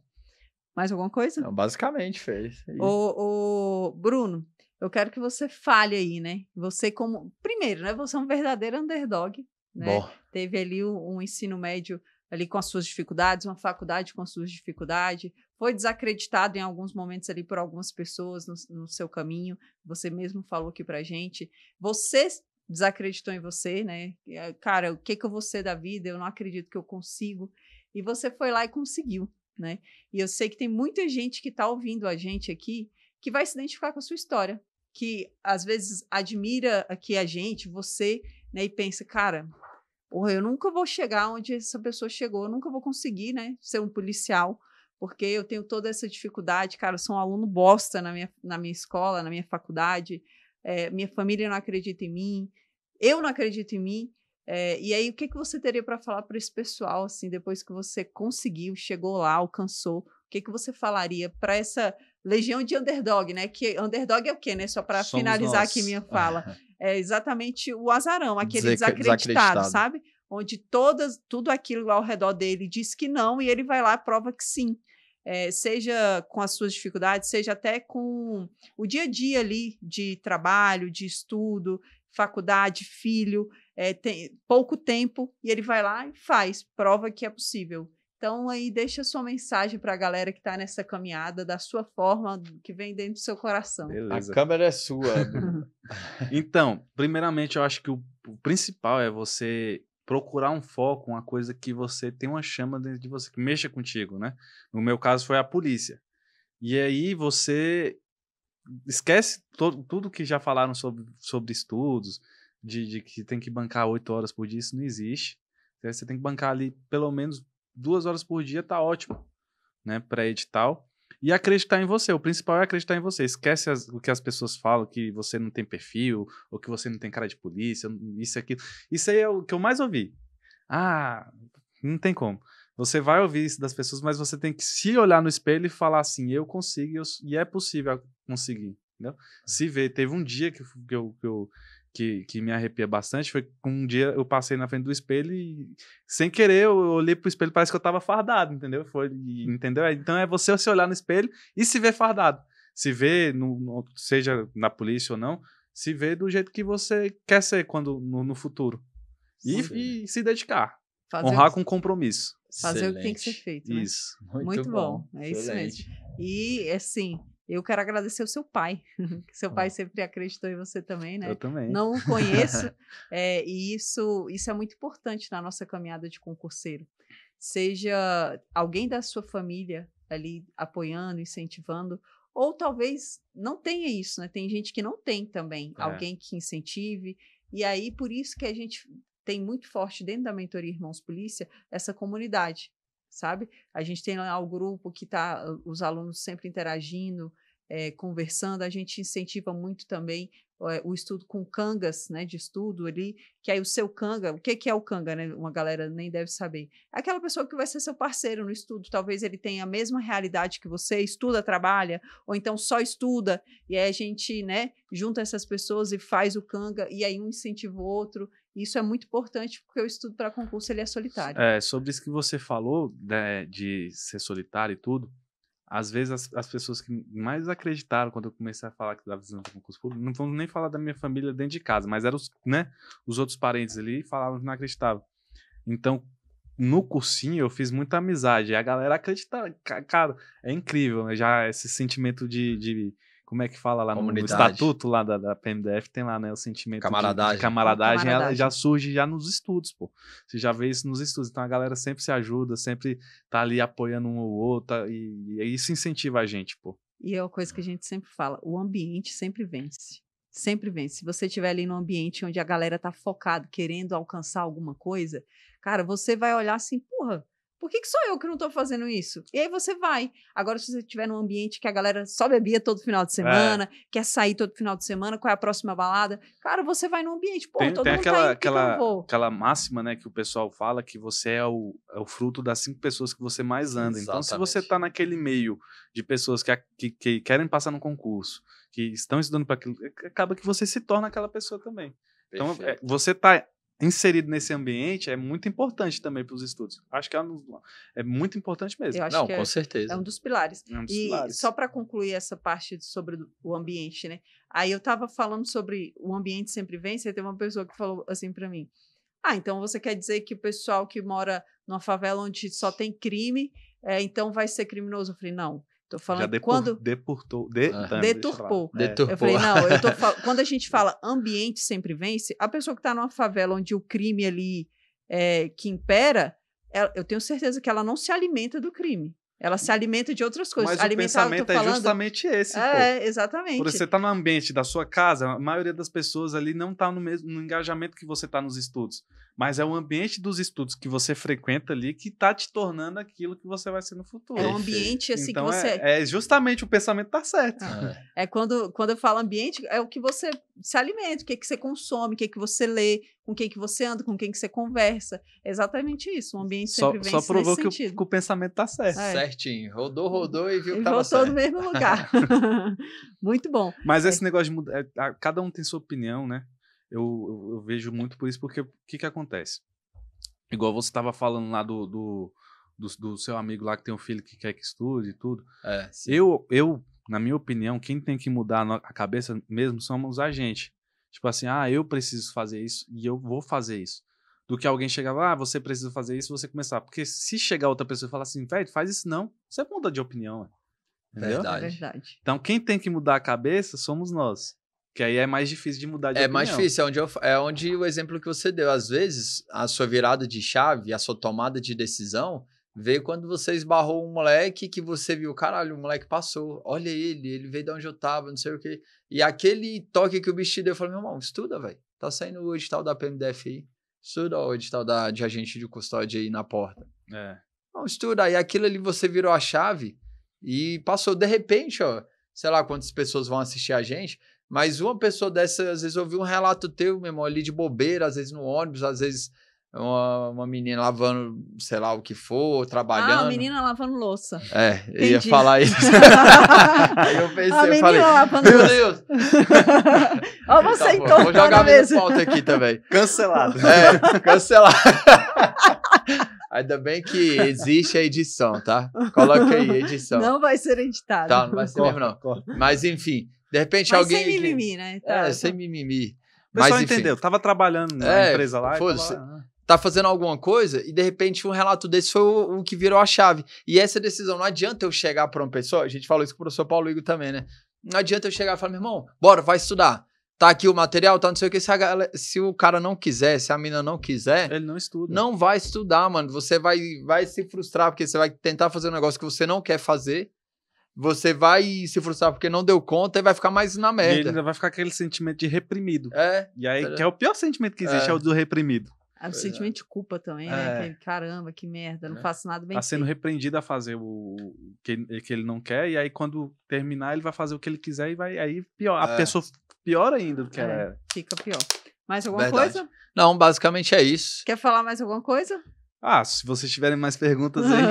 Mais alguma coisa? Não, basicamente fez. Ô, Bruno, eu quero que você fale aí, né? Você primeiro, né? Você é um verdadeiro underdog, né? Bom. Teve ali um ensino médio ali com as suas dificuldades, uma faculdade com as suas dificuldades, foi desacreditado em alguns momentos ali por algumas pessoas no seu caminho. Você mesmo falou aqui pra gente. Você desacreditou em você, né? Cara, o que eu vou ser da vida? Eu não acredito que eu consigo. E você foi lá e conseguiu. Né? E eu sei que tem muita gente que está ouvindo a gente aqui que vai se identificar com a sua história, que às vezes admira aqui a gente, você, né, e pensa, cara, porra, eu nunca vou chegar onde essa pessoa chegou, eu nunca vou conseguir, né, ser um policial, porque eu tenho toda essa dificuldade, cara, eu sou um aluno bosta na minha escola, na minha faculdade, minha família não acredita em mim, eu não acredito em mim. E aí, o que você teria para falar para esse pessoal, assim, depois que você conseguiu, chegou lá, alcançou? O que você falaria para essa legião de underdog, né? Que underdog é o quê, né? Só para finalizar aqui minha fala. É exatamente o azarão, aquele desacreditado, sabe? Onde tudo aquilo ao redor dele diz que não e ele vai lá e prova que sim. Seja com as suas dificuldades, seja até com o dia a dia ali de trabalho, de estudo, faculdade, filho, tem pouco tempo, e ele vai lá e prova que é possível. Então, aí, deixa a sua mensagem para a galera que está nessa caminhada, da sua forma, que vem dentro do seu coração. Beleza. A câmera é sua, Bruno. Então, primeiramente, eu acho que o principal é você procurar um foco, uma coisa que você tem uma chama dentro de você, que mexa contigo, né? No meu caso, foi a polícia. E aí você esquece tudo que já falaram sobre estudos, de que tem que bancar 8 horas por dia, isso não existe. Você tem que bancar ali pelo menos 2 horas por dia, tá ótimo, né, para edital. E acreditar em você, o principal é acreditar em você. Esquece o que as pessoas falam, que você não tem perfil, ou que você não tem cara de polícia, isso e aquilo. Isso aí é o que eu mais ouvi. Ah, não tem como. Você vai ouvir isso das pessoas, mas você tem que se olhar no espelho e falar assim, eu consigo, e é possível conseguir, entendeu? Se ver, teve um dia que me arrepia bastante, foi que um dia eu passei na frente do espelho e, sem querer, eu olhei pro espelho, parece que eu tava fardado, entendeu? Entendeu? Então é você se olhar no espelho e se ver fardado. Se ver, seja na polícia ou não, se ver do jeito que você quer ser no futuro. E se dedicar. Honrar com compromisso. Fazer o que tem que ser feito, né? Isso. Muito bom. É isso mesmo. E, assim, eu quero agradecer o seu pai. Seu pai sempre acreditou em você também, né? Eu também. Não o conheço. E isso é muito importante na nossa caminhada de concurseiro. Seja alguém da sua família ali apoiando, incentivando, ou talvez não tenha isso, né? Tem gente que não tem também. Alguém que incentive. E aí, por isso que a gente tem muito forte dentro da mentoria Irmãos Polícia essa comunidade, sabe? A gente tem lá o grupo que tá os alunos sempre interagindo, conversando, a gente incentiva muito também o estudo com cangas, né, de estudo ali, que aí o seu canga, o que é o canga, né? Uma galera nem deve saber. É aquela pessoa que vai ser seu parceiro no estudo, talvez ele tenha a mesma realidade que você, estuda, trabalha, ou então só estuda, e aí a gente, né, junta essas pessoas e faz o canga, e aí um incentiva o outro. Isso é muito importante, porque o estudo para concurso ele é solitário. Sobre isso que você falou, né, de ser solitário e tudo, às vezes as pessoas que mais acreditaram quando eu comecei a falar que estava visando o concurso público, não vamos nem falar da minha família dentro de casa, mas eram os outros parentes ali falavam que não acreditavam. Então, no cursinho eu fiz muita amizade, e a galera acreditava. Cara, é incrível, né? Já esse sentimento de como é que fala lá no estatuto lá da PMDF, tem lá, né, o sentimento de camaradagem, ela já surge já nos estudos, pô. Você já vê isso nos estudos, então a galera sempre se ajuda, sempre tá ali apoiando um ou outro, e isso incentiva a gente, pô. E é uma coisa que a gente sempre fala, o ambiente sempre vence. Sempre vence. Se você estiver ali num ambiente onde a galera tá focada, querendo alcançar alguma coisa, cara, você vai olhar assim, porra, por que sou eu que não estou fazendo isso? E aí você vai. Agora, se você estiver num ambiente que a galera só bebia todo final de semana, quer sair todo final de semana, qual é a próxima balada? Cara, você vai num ambiente, pô, todo mundo tá indo, eu vou. Aquela máxima, né, que o pessoal fala, que você é o fruto das 5 pessoas que você mais anda. Exatamente. Então, se você tá naquele meio de pessoas que querem passar no concurso, que estão estudando para aquilo, acaba que você se torna aquela pessoa também. Perfeito. Então, você tá inserido nesse ambiente é muito importante também para os estudos. Acho que é muito importante mesmo. Não, com certeza. É um dos pilares. Só para concluir essa parte sobre o ambiente, né? Aí eu estava falando sobre o ambiente sempre vence, e tem uma pessoa que falou assim para mim, então você quer dizer que o pessoal que mora numa favela onde só tem crime, então vai ser criminoso? Eu falei, não. Tô falando deturpou. Eu falei, não, quando a gente fala ambiente sempre vence, a pessoa que está numa favela onde o crime ali que impera, eu tenho certeza que ela não se alimenta do crime. Ela se alimenta de outras coisas. Mas o pensamento é justamente esse, pô. Exatamente. Por você tá no ambiente da sua casa, a maioria das pessoas ali não tá no engajamento que você tá nos estudos. Mas é o ambiente dos estudos que você frequenta ali que tá te tornando aquilo que você vai ser no futuro. É um ambiente assim então, que você... justamente o pensamento tá certo. Quando eu falo ambiente, é o que você se alimenta, o que você consome, o que você lê, com quem que você anda, com quem que você conversa. É exatamente isso. O ambiente sempre vence nesse sentido. Só provou que o pensamento tá certo. Certinho. Rodou e viu que tava voltou certo. no mesmo lugar. Muito bom. Mas esse negócio de mudar, cada um tem sua opinião, né? Eu vejo muito por isso, porque o que acontece? Igual você estava falando lá do seu amigo lá que tem um filho que quer que estude e tudo. Eu, na minha opinião, quem tem que mudar a cabeça mesmo somos a gente. Tipo assim, eu preciso fazer isso e eu vou fazer isso. do que alguém chegar lá, você precisa fazer isso, você começar. Porque se chegar outra pessoa e falar assim, velho, faz isso não, você muda de opinião, ué. Entendeu? Verdade. É verdade. Então, quem tem que mudar a cabeça somos nós. Que aí é mais difícil de mudar de É opinião. mais difícil, é onde o exemplo que você deu. Às vezes, a sua virada de chave, a sua tomada de decisão, veio quando você esbarrou um moleque que você viu, caralho, o moleque passou, olha ele veio de onde eu tava, não sei o quê. E aquele toque que o bicho te deu, eu falei, meu irmão, estuda, velho. Tá saindo o edital da PMDF aí. Estuda o edital de agente de custódia aí na porta. Não, estuda. Aí aquilo ali você virou a chave e passou. De repente, ó, sei lá quantas pessoas vão assistir a gente, mas uma pessoa dessa, às vezes, ouviu um relato teu, meu irmão, ali de bobeira, às vezes no ônibus, às vezes uma menina lavando, sei lá o que for, trabalhando. Ah, a menina lavando louça. Eu ia falar isso. Aí eu pensei, A menina falei, lavando meu louça. Deus! Ó, você Tá bom, entortou vou jogar na minha mesa. pauta aqui também. Cancelado. Cancelar. Ainda bem que existe a edição, tá? Coloca aí, edição. Não vai ser editado. Tá, não vai ser mesmo, não. Mas, enfim, de repente Mas alguém... sem mimimi, né? Tá, sem mimimi. O pessoal Mas, enfim, entendeu. Tava trabalhando na empresa lá. foda-se. E tava lá, tá fazendo alguma coisa e, de repente, um relato desse foi o que virou a chave. E essa decisão, não adianta eu chegar para uma pessoa, a gente falou isso com o professor Paulo Igor também, né? Não adianta eu chegar e falar, meu irmão, bora, vai estudar. Tá aqui o material, tá não sei o que. Se o cara não quiser, se a mina não quiser, ele não estuda. não vai estudar, mano. Você vai se frustrar porque você vai tentar fazer um negócio que você não quer fazer. Você vai se frustrar porque não deu conta e vai ficar mais na E ele merda. ainda vai ficar aquele sentimento de reprimido. É. E aí, que é o pior sentimento que existe, é o do reprimido. O sentimento de culpa também, né? Que, caramba, que merda, não faço nada bem Tá sendo feito. repreendido a fazer o que ele não quer, e aí quando terminar ele vai fazer o que ele quiser e vai aí pior. A pessoa pior ainda do que ela era. Fica pior. Mais alguma Verdade. coisa? Não, basicamente é isso. Quer falar mais alguma coisa? Ah, se vocês tiverem mais perguntas aí.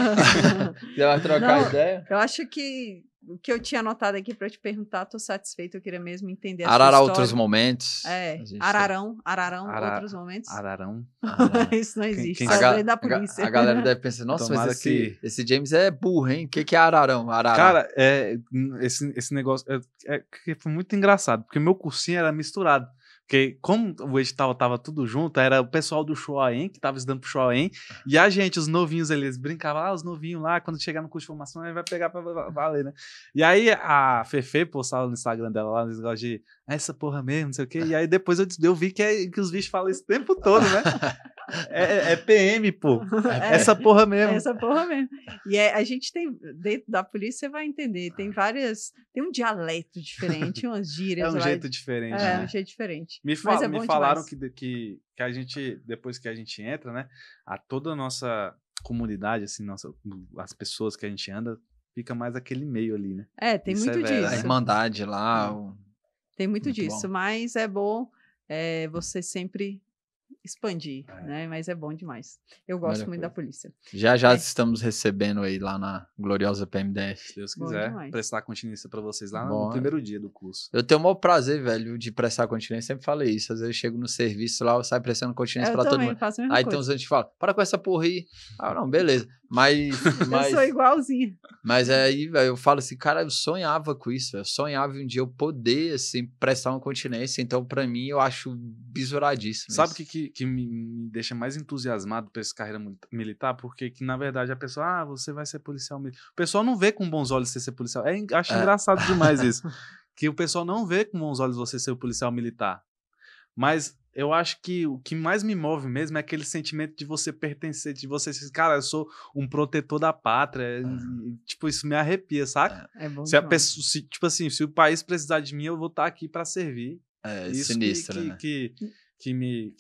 Você vai trocar Não, ideia? Eu acho que o que eu tinha anotado aqui para te perguntar, tô satisfeita. Eu queria mesmo entender a Arará sua outros história. momentos. É, A gente- Ararão, outros momentos. Isso não existe, quem- só a vem da polícia. A galera deve pensar, nossa, Tomara mas que- esse James é burro, hein? O que é Ararão? Arará. Cara, esse negócio que foi muito engraçado, porque meu cursinho era misturado. Porque como o edital tava tudo junto, era o pessoal do Shoaen, que tava estudando pro Shoaen, e a gente, os novinhos, eles brincavam, os novinhos lá, quando chegar no curso de formação, aí vai pegar pra valer, né? E aí a Fefe postava no Instagram dela lá, nos negócios de essa porra mesmo, não sei o quê, e aí depois eu vi que os bichos falam isso o tempo todo, né? É PM, pô. Essa porra mesmo. Essa porra mesmo. E a gente tem, dentro da polícia, você vai entender, tem um dialeto diferente, umas gírias. É um lá. jeito diferente, É, né? um jeito diferente. Me Mas é bom falaram demais. que a gente, depois que a gente entra, né, toda a nossa comunidade, assim, as pessoas que a gente anda, fica mais aquele meio ali, né? Tem Isso muito é verdade. A disso. Irmandade lá. Tem muito Muito disso, bom. mas é bom você sempre expandir, né? Mas é bom demais. Eu gosto Melhor muito coisa. da polícia. Já estamos recebendo aí lá na gloriosa PMDF. Se Deus Bom quiser, demais. prestar continuidade pra vocês lá Bom, no primeiro dia do curso. Eu tenho o maior prazer, velho, de prestar continência. Sempre falei isso. Às vezes eu chego no serviço lá, eu saio prestando continência Eu pra todo também mundo. faço a mesma Aí tem coisa. uns anos que falam, para com essa porra aí. Ah, não, beleza. Mas Eu sou igualzinha. Mas aí, velho, eu falo assim, cara, eu sonhava com isso, velho. Eu sonhava um dia eu poder, assim, prestar uma continência. Então, pra mim, eu acho bisuradíssimo. Sabe o isso. que me deixa mais entusiasmado pra essa carreira militar? Porque, que, na verdade, a pessoa, você vai ser policial militar. O pessoal não vê com bons olhos você ser policial. Acho engraçado demais isso. Que o pessoal não vê com bons olhos você ser policial militar. Mas eu acho que o que mais me move mesmo é aquele sentimento de você pertencer, de você ser, cara, eu sou um protetor da pátria. E, tipo, isso me arrepia, saca? É bom Se a demais. pessoa, tipo assim, se o país precisar de mim, eu vou estar aqui pra servir. É Isso sinistro, né? que me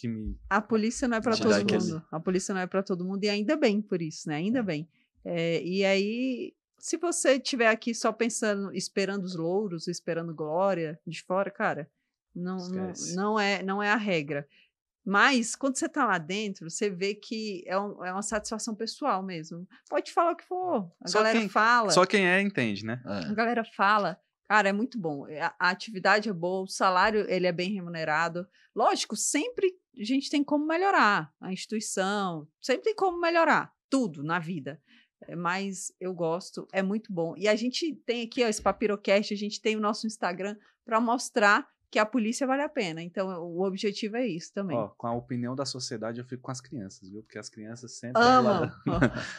A polícia não é para Te todo dá mundo. aquele- A polícia não é para todo mundo e ainda bem por isso, né? Ainda bem. E aí, se você estiver aqui só pensando, esperando os louros, esperando glória de fora, cara, Esquece. não é a regra. Mas, quando você tá lá dentro, você vê que é uma satisfação pessoal mesmo. Pode falar o que for. A Só galera quem- fala. Só quem entende, né? A galera fala, cara, é muito bom. A atividade é boa, o salário ele é bem remunerado. Lógico, sempre a gente tem como melhorar. A instituição sempre tem como melhorar tudo na vida. Mas eu gosto, é muito bom. E a gente tem aqui, ó, esse Papirocast, a gente tem o nosso Instagram para mostrar que a polícia vale a pena. Então, o objetivo é isso também. Ó, com a opinião da sociedade, eu fico com as crianças, viu? Porque as crianças sempre... Amam.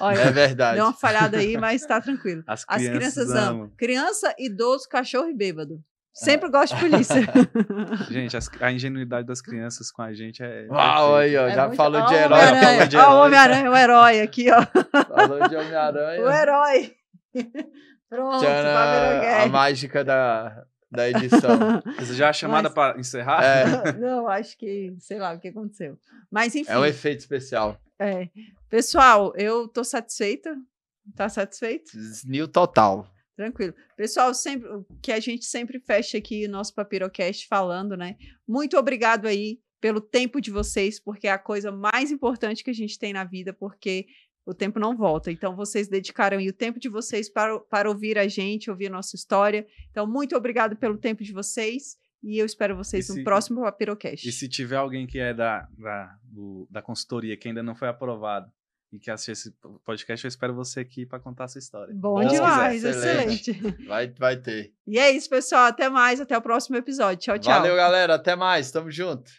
Olha, É verdade. deu uma falhada aí, mas tá tranquilo. As As crianças crianças amam. Criança, idoso, cachorro e bêbado. Sempre gosto de polícia. Gente, a ingenuidade das crianças com a gente é... Uau, aí, ó. Já muito- falou de Ó, herói. Falou de Ó, o herói. Homem-Aranha, o herói aqui, ó. Falou de Homem-Aranha. O herói. Pronto, Tcharam, Fábio a mágica da edição. Você já é chamada Mas- para encerrar? É, Não, acho que, sei lá o que aconteceu. Mas, enfim. é um efeito especial. É. Pessoal, eu tô satisfeita. Tá satisfeito? New total. Tranquilo. Pessoal, sempre que a gente sempre fecha aqui o nosso Papirocast falando, né? Muito obrigado aí pelo tempo de vocês, porque é a coisa mais importante que a gente tem na vida, porque o tempo não volta. Então, vocês dedicaram aí o tempo de vocês para ouvir a gente, ouvir a nossa história. Então, muito obrigado pelo tempo de vocês e eu espero vocês no próximo Papirocast. E se tiver alguém que é da consultoria que ainda não foi aprovado e que assistir esse podcast, eu espero você aqui para contar a sua história. Bom Bom, demais, excelente. excelente. Vai ter. E é isso, pessoal. Até mais, até o próximo episódio. Tchau, tchau. Valeu, galera. Até mais. Tamo junto.